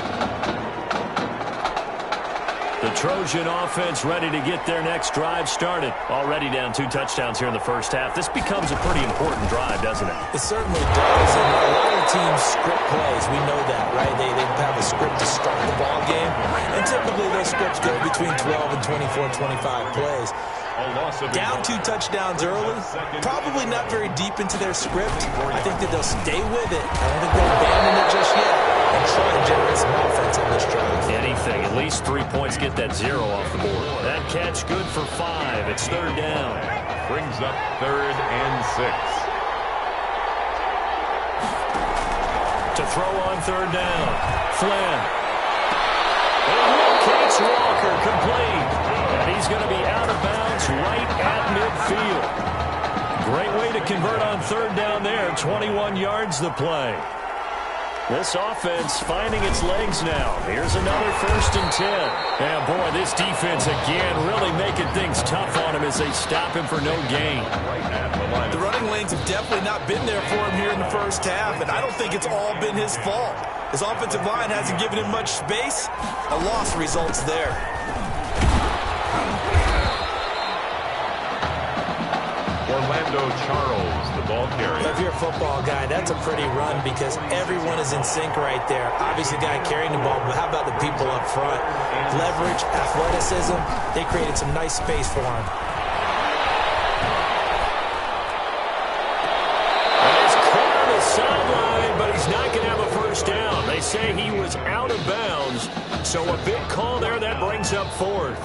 The Trojan offense ready to get their next drive started. Already down 2 touchdowns here in the first half. This becomes a pretty important drive, doesn't it? It certainly does. And a lot of teams script plays. We know that, right? They have a script to start the ball game. And typically those scripts go between 12 and 24, 25 plays. Down 2 touchdowns early, probably not very deep into their script. I think that they'll stay with it. I don't think they'll abandon it just yet and try to generate some offense on this drive. Anything, at least 3 points, get that 0 off the board. That catch good for 5. It's 3rd down. Brings up 3rd and 6. To throw on 3rd down, Flynn. And locates Walker complete. And he's going to be out of bounds right at midfield. Great way to convert on 3rd down there. 21 yards the play. This offense finding its legs now. Here's another 1st and 10. And boy, this defense again really making things tough on him as they stop him for no gain. The running lanes have definitely not been there for him here in the first half, and I don't think it's all been his fault. His offensive line hasn't given him much space. A loss results there. Orlando Charles, the ball carrier. If you're a football guy, that's a pretty run because everyone is in sync right there. Obviously, the guy carrying the ball, but how about the people up front? Leverage, athleticism, they created some nice space for him. Sideline, but he's not going to have a first down. They say he was out of bounds, so a big call there that brings up fourth.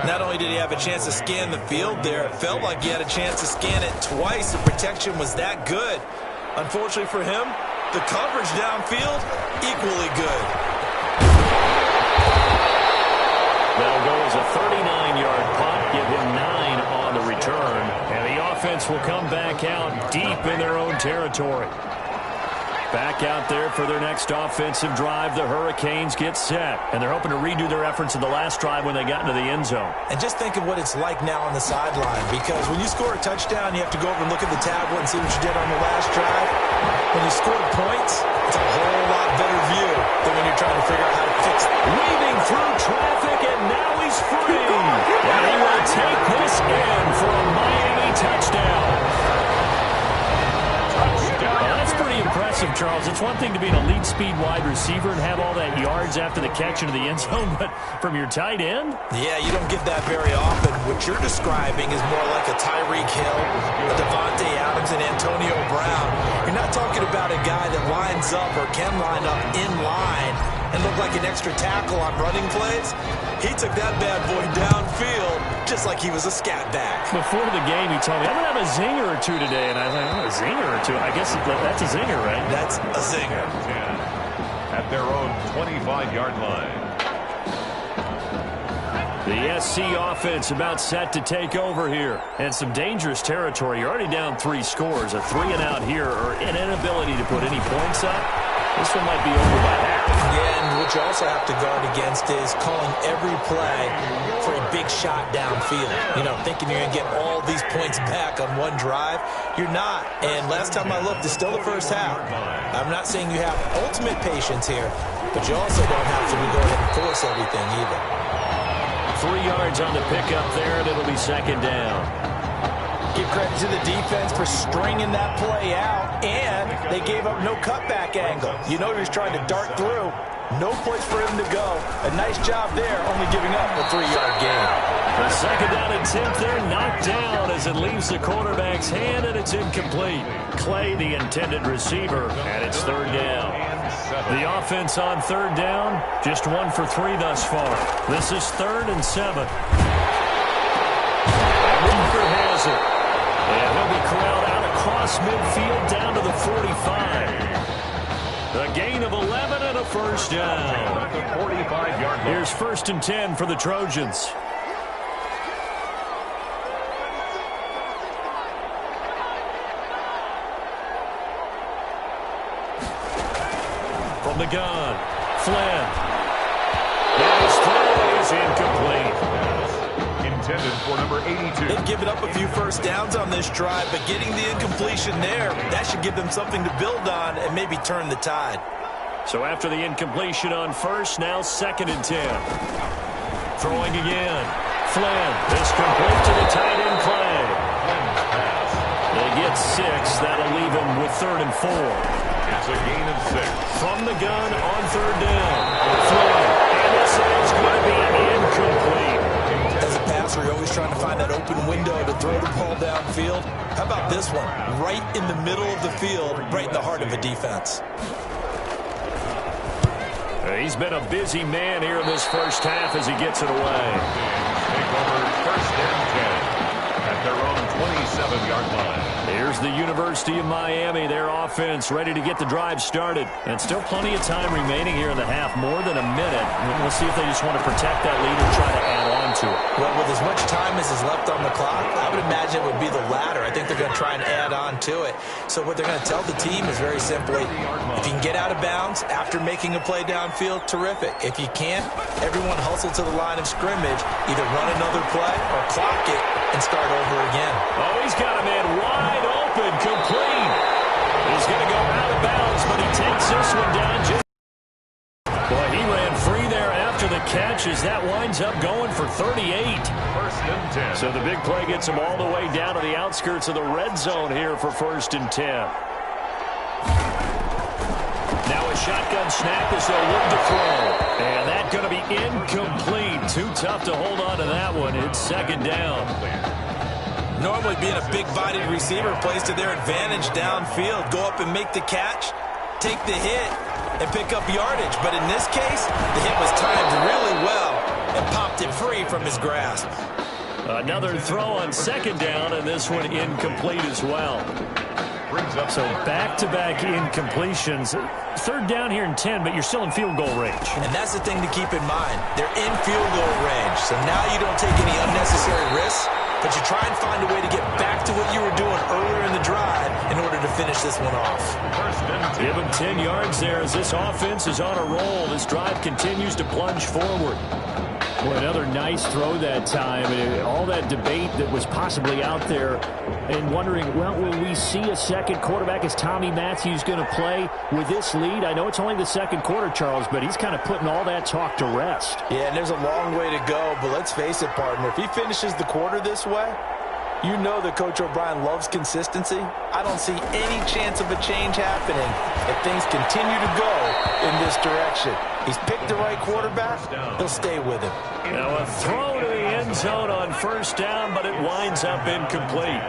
Not only did he have a chance to scan the field there, it felt like he had a chance to scan it twice. The protection was that good. Unfortunately for him, the coverage downfield, equally good. That'll go as a 39-yard punt, give him 9 on the return. And the offense will come back out deep in their own territory. Back out there for their next offensive drive. The Hurricanes get set. And they're hoping to redo their efforts in the last drive when they got into the end zone. And just think of what it's like now on the sideline. Because when you score a touchdown, you have to go over and look at the tablet and see what you did on the last drive. When you score points, it's a whole lot better view than when you're trying to figure out how to fix it. Weaving through traffic, and now he's free. And he will take this in for a Miami touchdown. That's pretty impressive, Charles. It's one thing to be an elite speed wide receiver and have all that yards after the catch into the end zone, but from your tight end? Yeah, you don't get that very often. What you're describing is more like a Tyreek Hill, a Devontae Adams, and Antonio Brown. You're not talking about a guy that lines up or can line up in line and look like an extra tackle on running plays. He took that bad boy downfield just like he was a scat back. Before the game, he told me, I'm going to have a zinger or two today. And I was like, oh, a zinger or two? I guess that's a zinger, right? That's a zinger. At their own 25-yard line. The SC offense about set to take over here. And some dangerous territory. You're already down 3 scores. A 3-and-out here or an inability to put any points up. This one might be over by half. Yeah, and what you also have to guard against is calling every play for a big shot downfield. You know, thinking you're going to get all these points back on one drive. You're not. And last time I looked, it's still the first half. I'm not saying you have ultimate patience here, but you also don't have to go ahead and force everything either. 3 yards on the pickup there, and it'll be second down. Give credit to the defense for stringing that play out, and they gave up no cutback angle. You know he was trying to dart through. No place for him to go. A nice job there, only giving up a 3-yard gain. The second down attempt there knocked down as it leaves the quarterback's hand, and it's incomplete. Clay, the intended receiver, and it's third down. The offense on third down, just 1 for 3 thus far. This is 3rd and 7. Walker has it. And he'll be corralled out across midfield down to the 45. A gain of 11 and a first down. Here's 1st and 10 for the Trojans. From the gun, Flynn. And his throw is incomplete. Intended for number 82. They've given up a few first downs on this drive, but getting the incompletion there, that should give them something to build on and maybe turn the tide. So after the incompletion on first, now 2nd and 10. Throwing again. Flynn is complete to the tight end Clay. They get 6. That'll leave him with 3rd and 4. It's a gain of 6. From the gun on 3rd down. Flynn. And this is going to be incomplete. As a passer, you're always trying to find that open window to throw the ball downfield. How about this one? Right in the middle of the field, right in the heart of a defense. He's been a busy man here in this first half as he gets it away. Take over 1st and 10 at their own 27-yard line. Here's the University of Miami, their offense ready to get the drive started. And still plenty of time remaining here in the half, more than a minute. We'll see if they just want to protect that lead and try to add on to it. Well, with as much time as is left on the clock, I would imagine it would be the latter. I think they're going to try and add on to it. So what they're going to tell the team is very simply, if you can get out of bounds after making a play downfield, terrific. If you can't, everyone hustle to the line of scrimmage, either run another play or clock it and start over again. Oh, he's got a man wide open, complete. He's going to go out of bounds, but he takes this one down. Boy, he ran free there after the catch as that winds up going for 38. First and 10. So the big play gets them all the way down to the outskirts of the red zone here for first and 10. Now a shotgun snap as they'll look to throw. And that's going to be incomplete. Too tough to hold on to that one. It's second down. Normally being a big-bodied receiver plays to their advantage downfield. Go up and make the catch, take the hit, and pick up yardage. But in this case, the hit was timed really well and popped it free from his grasp. Another throw on second down, and this one incomplete as well. So back-to-back incompletions. Third down here in 10, but you're still in field goal range. And that's the thing to keep in mind. They're in field goal range. So now you don't take any unnecessary risks, but you try and find a way to get back to what you were doing earlier in the drive in order to finish this one off. Give him 10 yards there as this offense is on a roll. This drive continues to plunge forward. Boy, another nice throw that time. And all that debate that was possibly out there and wondering, well, will we see a second quarterback? Is Tommy Matthews going to play with this lead? I know it's only the second quarter, Charles, but he's kind of putting all that talk to rest. Yeah, and there's a long way to go, but let's face it, partner. If he finishes the quarter this way, you know that Coach O'Brien loves consistency. I don't see any chance of a change happening if things continue to go in this direction. He's picked the right quarterback. He'll stay with him. Now a throw to the end zone on first down, but it winds up incomplete.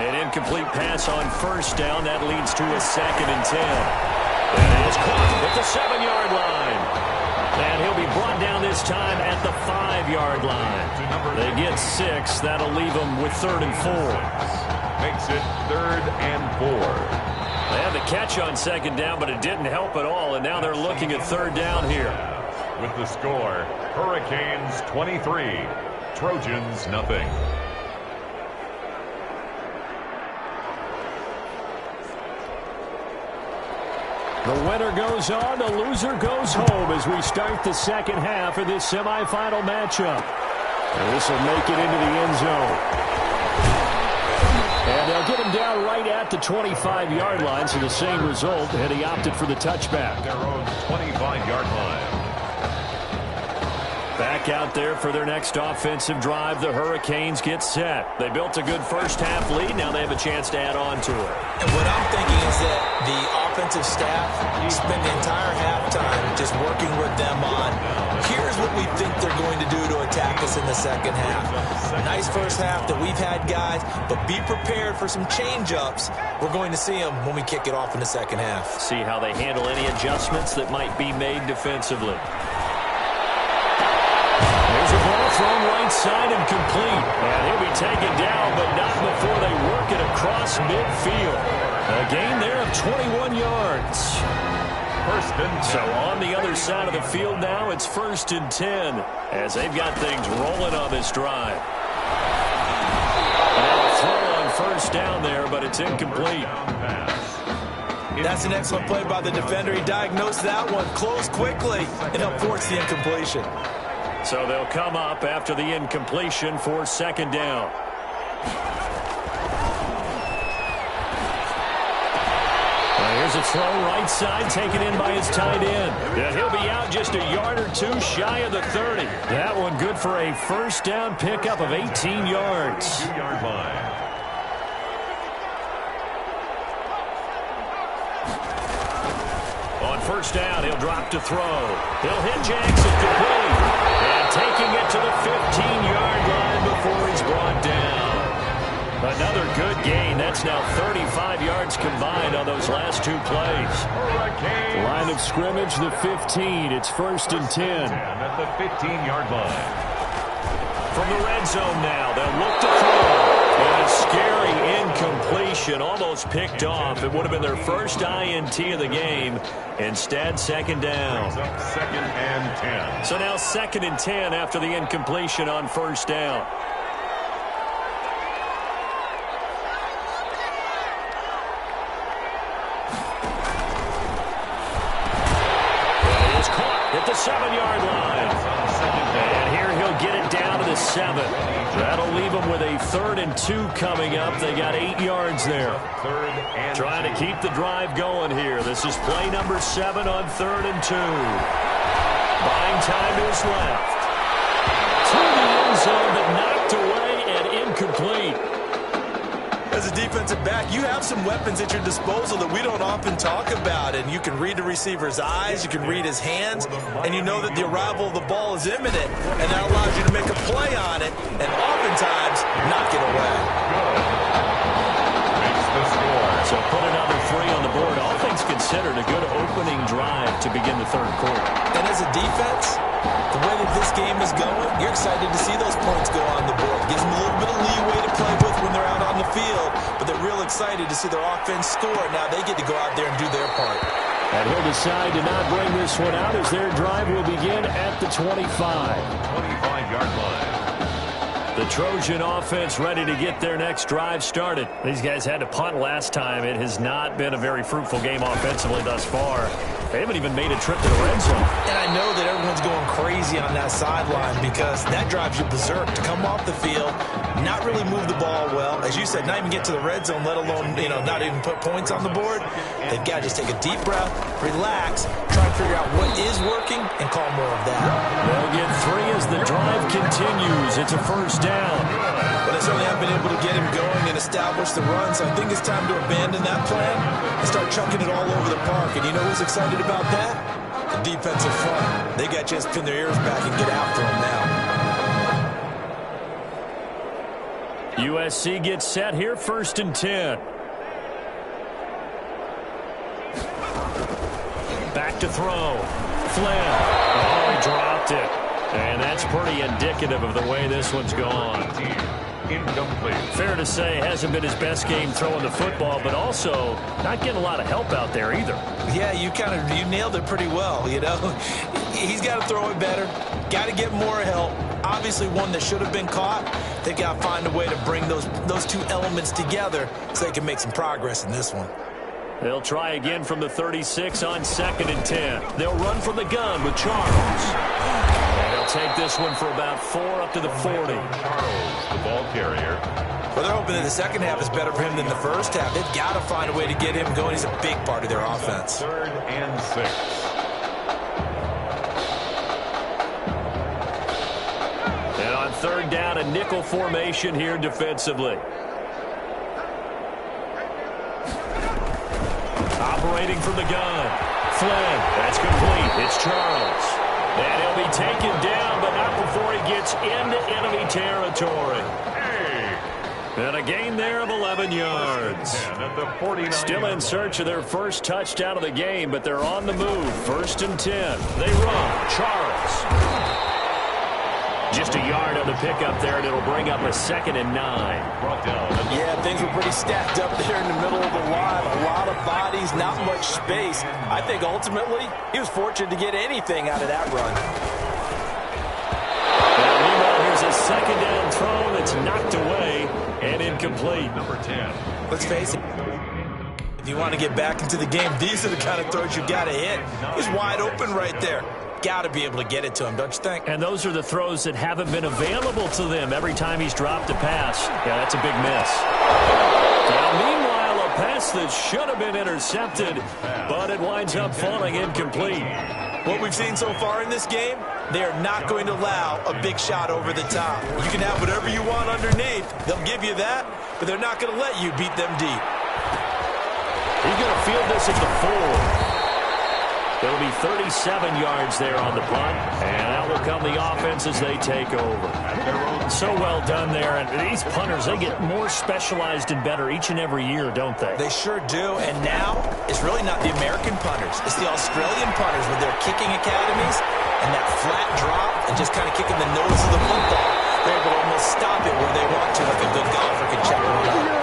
An incomplete pass on first down. That leads to a second and 10. And it is caught at the 7-yard line. And he'll be brought down this time at the 5-yard line. They get 6. That'll leave them with 3rd and 4. Makes it 3rd and 4. They had the catch on second down, but it didn't help at all. And now they're looking at 3rd down here. With the score, Hurricanes 23, Trojans nothing. The winner goes on, the loser goes home as we start the second half of this semifinal matchup. And this will make it into the end zone. And they'll get him down right at the 25-yard line, so the same result, and he opted for the touchback. Their own 25-yard line. Back out there for their next offensive drive, the Hurricanes get set. They built a good first-half lead. Now they have a chance to add on to it. And what I'm thinking is that the offensive staff spend the entire halftime just working with them on, here's what we think they're going to do to attack us in the second half. Nice first half that we've had, guys, but be prepared for some change-ups. We're going to see them when we kick it off in the second half. See how they handle any adjustments that might be made defensively. There's a ball thrown right side and complete. And he'll be taken down, but not before they work it across midfield. A gain there of 21 yards. First and 10. So on the other side of the field now, it's 1st and 10 as they've got things rolling on this drive. Now a throw on first down there, but it's incomplete. That's an excellent play by the defender. He diagnosed that one, closed quickly, and helped force the incompletion. So they'll come up after the incompletion for second down. Here's a throw right side taken in by his tight end. And he'll be out just a yard or two shy of the 30. That one good for a first down pickup of 18 yards. 2-yard line. On first down, he'll drop to throw. He'll hit Jackson complete. And taking it to the 15-yard line before he's brought down. Another good gain. That's now 35 yards combined on those last two plays. Hurricanes. Line of scrimmage, the 15. It's 1st and 10. At the 15-yard line. From the red zone now, they'll look to throw. And a scary incompletion, almost picked off. It would have been their first INT of the game. Instead, second down. 2nd and 10. So now 2nd and 10 after the incompletion on first down. It is caught at the 7-yard line. And here he'll get it down to the 7. That'll leave them with a 3rd and 2 coming up. They got 8 yards there. 3rd and Trying to keep the drive going here. This is play number 7 on 3rd and 2. Buying time is left. To the end zone, but knocked away and incomplete. As a defensive back, you have some weapons at your disposal that we don't often talk about. And you can read the receiver's eyes, you can read his hands, and you know that the arrival of the ball is imminent. And that allows you to make a play on it and oftentimes knock it away. So put another 3 on the board. All things considered, a good opening drive to begin the third quarter. And as a defense, the way that this game is going, you're excited to see those points go on the board. Gives them a little bit of leeway to play with when they're out on the field, but they're real excited to see their offense score. Now they get to go out there and do their part. And he'll decide to not bring this one out as their drive will begin at the 25. 25-yard line. The Trojan offense ready to get their next drive started. These guys had to punt last time. It has not been a very fruitful game offensively thus far. They haven't even made a trip to the red zone. And I know that everyone's going crazy on that sideline because that drives you berserk to come off the field, not really move the ball well. As you said, not even get to the red zone, let alone, not even put points on the board. They've got to just take a deep breath, relax, try and figure out what is working, and call more of that. They'll get 3 as the drive continues. It's a first down. But they certainly have been able to get him going and establish the run, so I think it's time to abandon that plan and start chucking it all over the park. And you know who's excited about that? The defensive front. They got to just pin their ears back and get after him now. USC gets set here, 1st and 10. Back to throw. Flynn. Oh, he dropped it. And that's pretty indicative of the way this one's gone. Incomplete. Fair to say, hasn't been his best game throwing the football, but also not getting a lot of help out there either. Yeah, you nailed it pretty well, He's got to throw it better, got to get more help. Obviously one that should have been caught. They've got to find a way to bring those two elements together so they can make some progress in this one. They'll try again from the 36 on 2nd and 10. They'll run from the gun with Charles. And they'll take this one for about 4 up to the 40. Charles, the ball carrier. Well, they're hoping that the second half is better for him than the first half. They've got to find a way to get him going. He's a big part of their offense. 3rd and 6. And on 3rd down, a nickel formation here defensively. Operating from the gun. Flynn. That's complete. It's Charles. And he'll be taken down, but not before he gets into enemy territory. And a gain there of 11 yards. Still in search of their first touchdown of the game, but they're on the move. 1st and 10. They run. Charles. Just a yard on the pickup there, and it'll bring up a 2nd and 9. Yeah, things were pretty stacked up there in the middle of the line. A lot of bodies, not much space. I think ultimately he was fortunate to get anything out of that run. Now, meanwhile, here's a 2nd down throw that's knocked away and incomplete. Number 10. Let's face it. If you want to get back into the game, these are the kind of throws you got to hit. He's wide open right there. Got to be able to get it to him, don't you think? And those are the throws that haven't been available to them every time he's dropped a pass. Yeah, that's a big miss. Now, meanwhile, a pass that should have been intercepted, but it winds up falling incomplete. What we've seen so far in this game, they are not going to allow a big shot over the top. You can have whatever you want underneath. They'll give you that, but they're not going to let you beat them deep. He's going to field this at the 4. It'll be 37 yards there on the punt, and out will come the offense as they take over. So well done there, and these punters, they get more specialized and better each and every year, don't they? They sure do, and now it's really not the American punters. It's the Australian punters with their kicking academies and that flat drop and just kind of kicking the nose of the football. They're able to almost stop it where they want to, like a good golfer can check it out.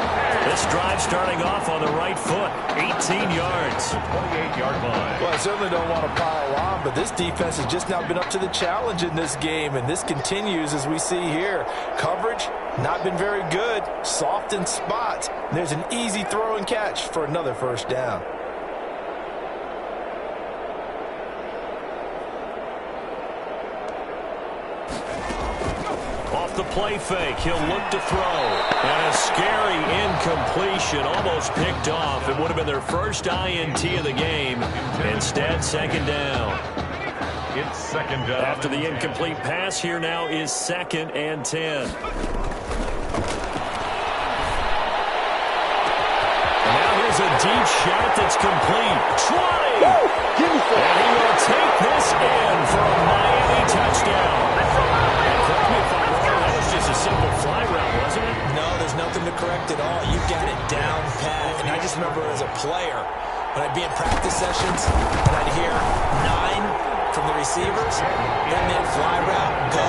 This drive starting off on the right foot, 18 yards. 28-yard line. Well, I certainly don't want to pile on, but this defense has just not been up to the challenge in this game, and this continues as we see here. Coverage, not been very good, soft in spots. There's an easy throw and catch for another first down. The play fake, he'll look to throw. And a scary incompletion, almost picked off. It would have been their first INT of the game. Instead, 2nd down. It's second down. After the incomplete pass, here now is 2nd and 10. A deep shot that's complete. 20! And he will take this in for a Miami touchdown. And correct me if I'm wrong, that was just a simple fly route, wasn't it? No, there's nothing to correct at all. You got it down pat. And I just remember as a player, when I'd be in practice sessions, and I'd hear 9 from the receivers, that meant fly route, go,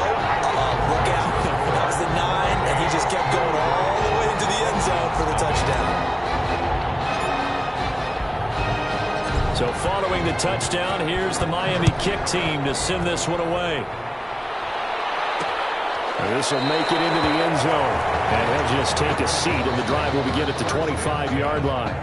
look out. That was the 9, and he just kept going all the way into the end zone for the touchdown. So following the touchdown, here's the Miami kick team to send this one away. This will make it into the end zone. And he'll just take a seat, and the drive will begin at the 25-yard line.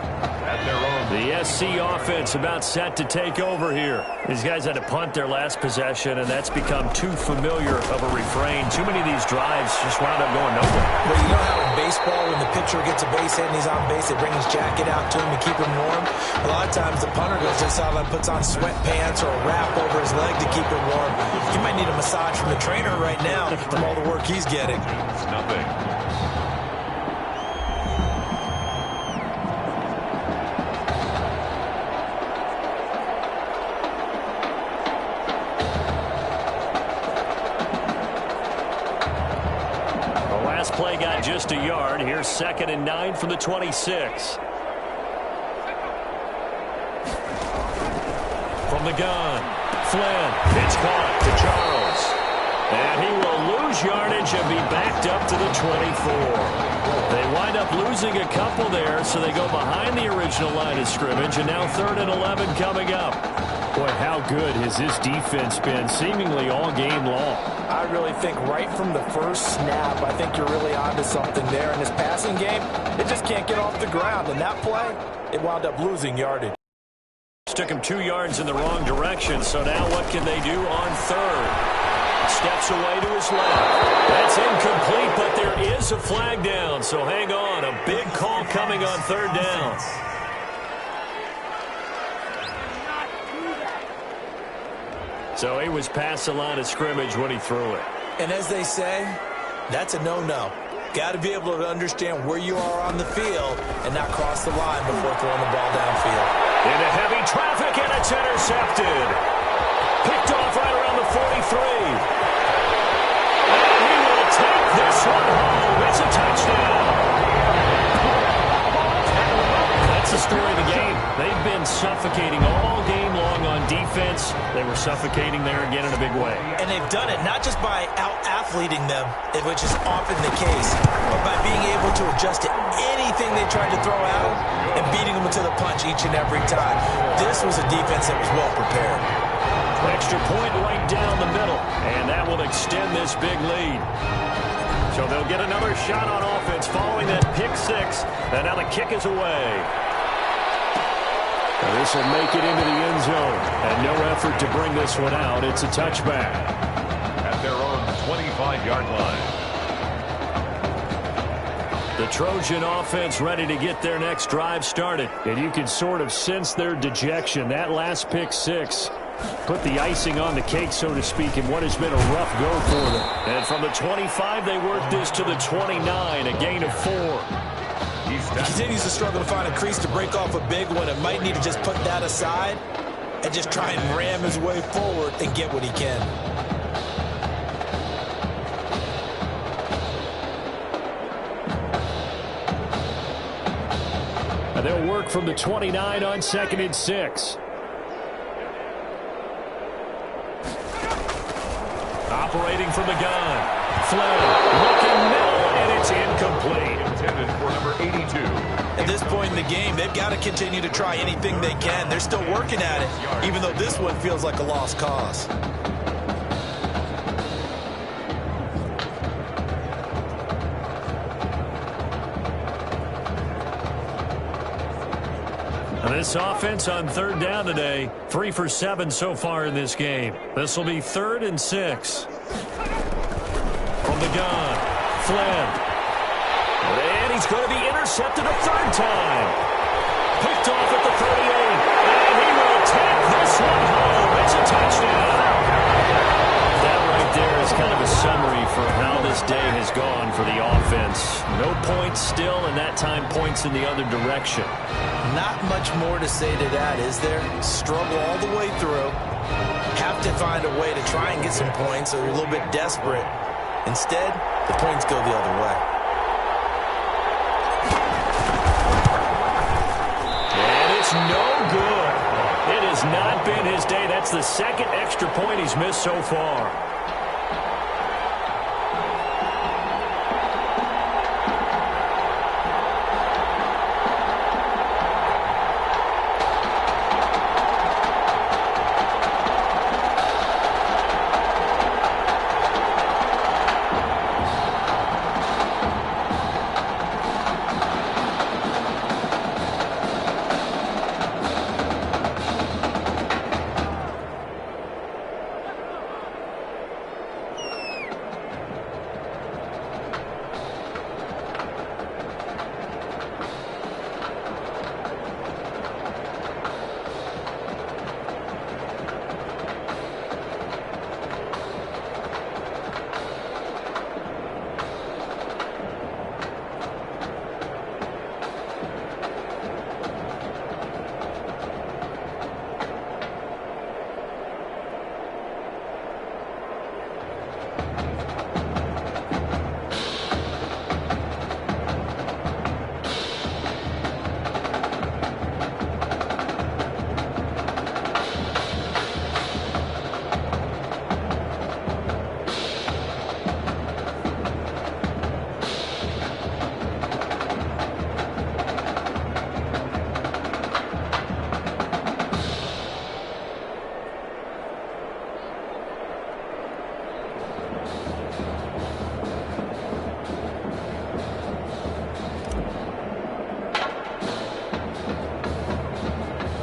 At their own. The SC offense about set to take over here. These guys had to punt their last possession, and that's become too familiar of a refrain. Too many of these drives just wound up going nowhere. Well, you know how in baseball, when the pitcher gets a base hit and he's on base, they bring his jacket out to him to keep him warm? A lot of times the punter goes to the sideline, puts on sweatpants or a wrap over his leg to keep him warm. He might need a massage from the trainer right now from all the work he's getting. It's nothing. Play got just a yard. Here's 2nd and 9 from the 26. From the gun, Flynn. It's caught to Charles. And he will lose yardage and be backed up to the 24. They wind up losing a couple there, so they go behind the original line of scrimmage, and now 3rd and 11 coming up. Boy, how good has this defense been seemingly all game long? I really think right from the first snap, I think you're really onto something there. In this passing game, it just can't get off the ground. And that play, it wound up losing yardage. Took him 2 yards in the wrong direction, so now what can they do on 3rd? Steps away to his left. That's incomplete, but there is a flag down, so hang on. A big call coming on 3rd down. So he was past the line of scrimmage when he threw it. And as they say, that's a no-no. Got to be able to understand where you are on the field and not cross the line before throwing the ball downfield. Into heavy traffic, and it's intercepted. Picked off right around the 43. And he will take this one home. It's a touchdown. That's the story of the game. They've been suffocating all game long on defense. They were suffocating there again in a big way. And they've done it not just by out-athleting them, which is often the case, but by being able to adjust to anything they tried to throw at them and beating them to the punch each and every time. This was a defense that was well prepared. Extra point right down the middle, and that will extend this big lead. So they'll get another shot on offense following that pick 6, and now the kick is away. And this will make it into the end zone, and no effort to bring this one out. It's a touchback. At their own 25-yard line. The Trojan offense ready to get their next drive started, and you can sort of sense their dejection. That last pick 6 put the icing on the cake, so to speak, in what has been a rough go for them. And from the 25, they work this to the 29, a gain of 4. He continues to struggle to find a crease to break off a big one and might need to just put that aside and just try and ram his way forward and get what he can. And they'll work from the 29 on 2nd and 6. Operating from the gun. Flynn looking middle, and it's incomplete. Intended for number 82. At this point in the game, they've got to continue to try anything they can. They're still working at it, even though this one feels like a lost cause. This offense on 3rd down today, 3 for 7 so far in this game. This will be 3rd and 6. From the gun, Flynn. And he's going to be intercepted a 3rd time. Picked off at the 38. And he will take this one home. It's a touchdown. first day has gone for the offense. No points still, and that time points in the other direction. Not much more to say to that, is there? Struggle all the way through. Have to find a way to try and get some points, so they're a little bit desperate. Instead, the points go the other way. And it's no good. It has not been his day. That's the second extra point he's missed so far.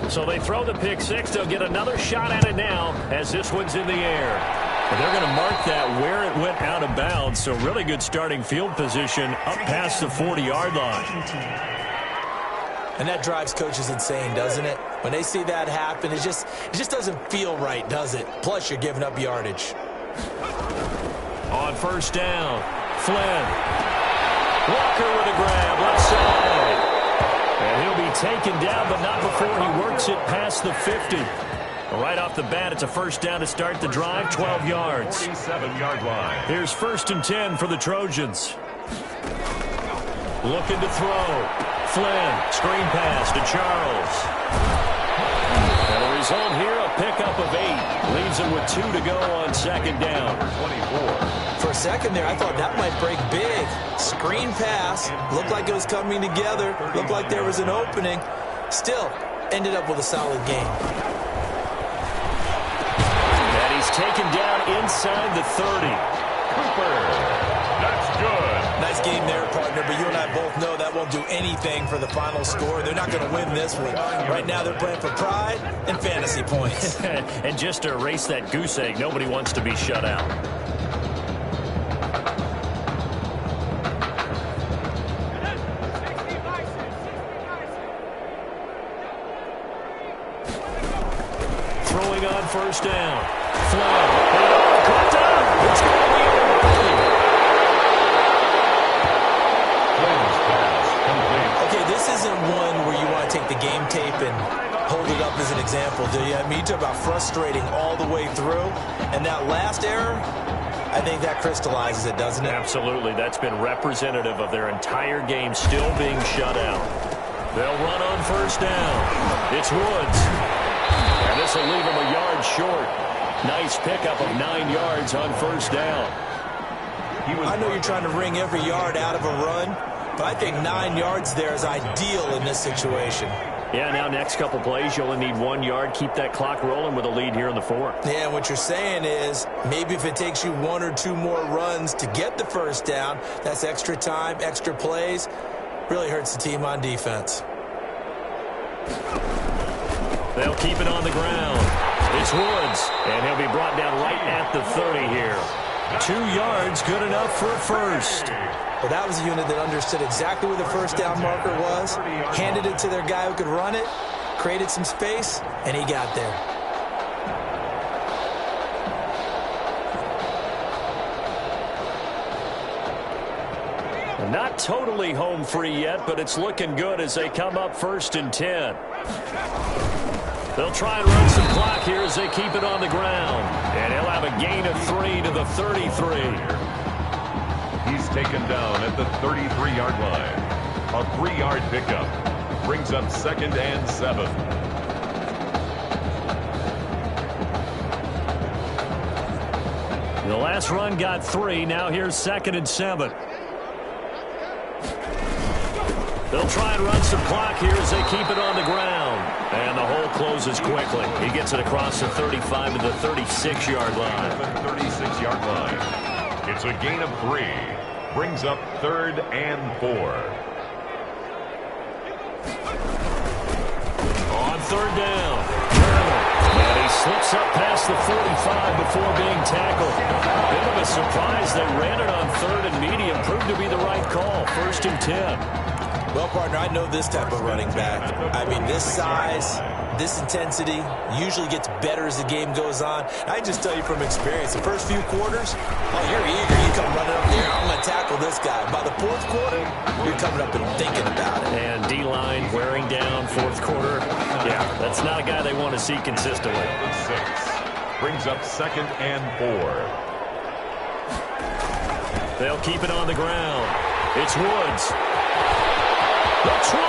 So they throw the pick six. They'll get another shot at it now as this one's in the air. But they're going to mark that where it went out of bounds. So really good starting field position up past the 40-yard line. And that drives coaches insane, doesn't it? When they see that happen, it just doesn't feel right, does it? Plus, you're giving up yardage. On first down, Flynn. Walker with a grab, left side. And he'll be taken down, but not before he works it past the 50. Right off the bat, it's a first down to start the drive, 12 yards. 47-yard line. Here's 1st and 10 for the Trojans. Looking to throw. Flynn, screen pass to Charles. And the result here, a pickup of 8. Leaves it with 2 to go on second down. 24. For a second there, I thought that might break big. Screen pass. Looked like it was coming together. Looked like there was an opening. Still, ended up with a solid game. And he's taken down inside the 30. Cooper. That's good. Nice game there, partner, but you and I both know that won't do anything for the final score. They're not going to win this one. Right now, they're playing for pride and fantasy points. And just to erase that goose egg, nobody wants to be shut out. Throwing on first down. Flynn. Caught down. It's going to be okay, this isn't one where you want to take the game tape and hold it up as an example, do you? I mean, you talk about frustrating all the way through, and that last error, I think that crystallizes it, doesn't it? Absolutely. That's been representative of their entire game still being shut out. They'll run on first down. It's Woods. And this will leave him a yard short. Nice pickup of 9 yards on first down. I know you're trying to wring every yard out of a run, but I think 9 yards there is ideal in this situation. Yeah, now next couple plays, you only need 1 yard. Keep that clock rolling with a lead here in the 4th. Yeah, what you're saying is maybe if it takes you 1 or 2 more runs to get the first down, that's extra time, extra plays. Really hurts the team on defense. They'll keep it on the ground. It's Woods, and he'll be brought down right at the 30 here. 2 yards, good enough for a first. Well, that was a unit that understood exactly where the first down marker was, handed it to their guy who could run it, created some space, and he got there. Not totally home free yet, but it's looking good as they come up 1st and 10. They'll try and run some clock here as they keep it on the ground. And he'll have a gain of 3 to the 33. He's taken down at the 33-yard line. A 3-yard pickup brings up 2nd and 7. The last run got 3. Now here's 2nd and 7. They'll try and run some clock here as they keep it on the ground. And the hole closes quickly. He gets it across the 35 to the 36-yard line. 36-yard line. It's a gain of 3. Brings up 3rd and 4. On 3rd down. And he slips up past the 45 before being tackled. Bit of a surprise. They ran it on 3rd and medium. Proved to be the right call. 1st and 10. Well, partner, I know this type of running back. I mean, this size, this intensity usually gets better as the game goes on. I just tell you from experience, the first few quarters, oh, you're eager. You come running up there, I'm going to tackle this guy. By the 4th quarter, you're coming up and thinking about it. And D-line wearing down 4th quarter. Yeah, that's not a guy they want to see consistently. 6 brings up 2nd and 4. They'll keep it on the ground. It's Woods. The 20.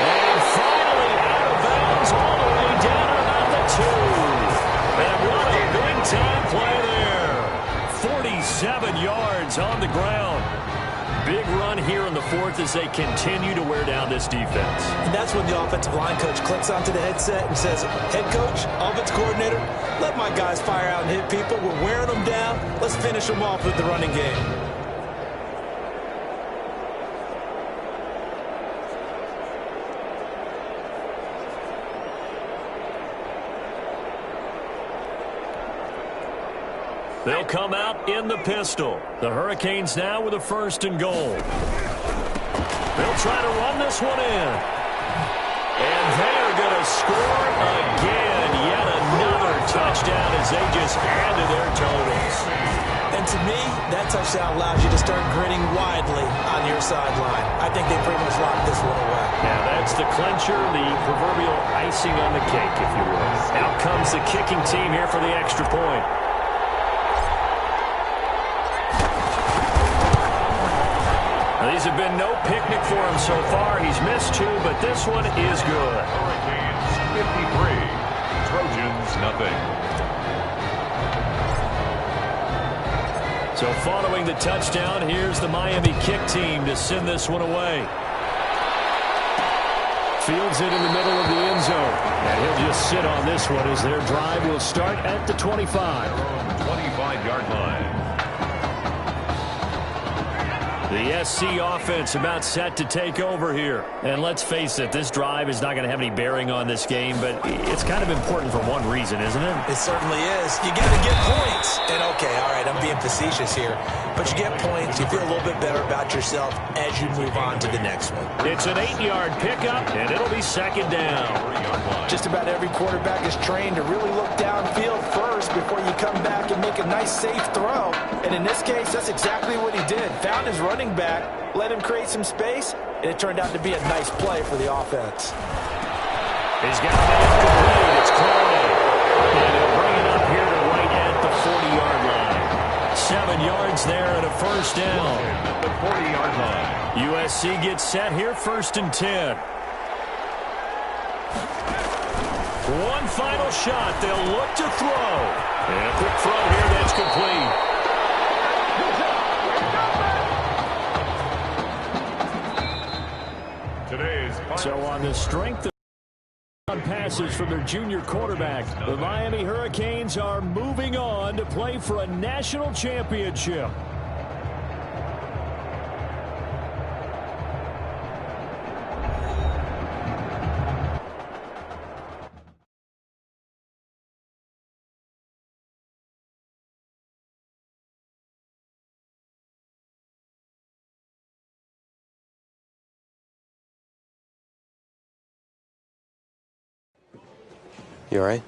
And finally out of bounds all the way down to about the 2. And what a big-time play there. 47 yards on the ground. Big run here in the 4th as they continue to wear down this defense. And that's when the offensive line coach clicks onto the headset and says, head coach, offense coordinator, let my guys fire out and hit people. We're wearing them down. Let's finish them off with the running game. They'll come out in the pistol. The Hurricanes now with a 1st and goal. They'll try to run this one in. And they are going to score again. Yet another touchdown as they just add to their totals. And to me, that touchdown allows you to start grinning widely on your sideline. I think they pretty much locked this one away. Yeah, that's the clincher, the proverbial icing on the cake, if you will. Out comes the kicking team here for the extra point. These have been no picnic for him so far. He's missed 2, but this one is good. Hurricanes 53, Trojans nothing. So following the touchdown, here's the Miami kick team to send this one away. Fields it in the middle of the end zone. And he'll just sit on this one as their drive will start at the 25. 25-yard line. The SC offense about set to take over here. And let's face it, this drive is not going to have any bearing on this game, but it's kind of important for one reason, isn't it? It certainly is. You got to get points. And okay, all right, I'm being facetious here, but you get points, you feel a little bit better about yourself as you move on to the next one. It's an 8-yard pickup, and it'll be 2nd down. Just about every quarterback is trained to really look downfield first before you come back and make a nice, safe throw. And in this case, that's exactly what he did. Found his running back, let him create some space, and it turned out to be a nice play for the offense. He's got a man complete. It's Clay. And he'll bring it up here to right at the 40-yard line. 7 yards there and a 1st down. At the 40-yard line. USC gets set here, 1st and 10. One final shot. They'll look to throw. And a quick throw here that's complete. So on the strength of passes from their junior quarterback, the Miami Hurricanes are moving on to play for a national championship. You all right?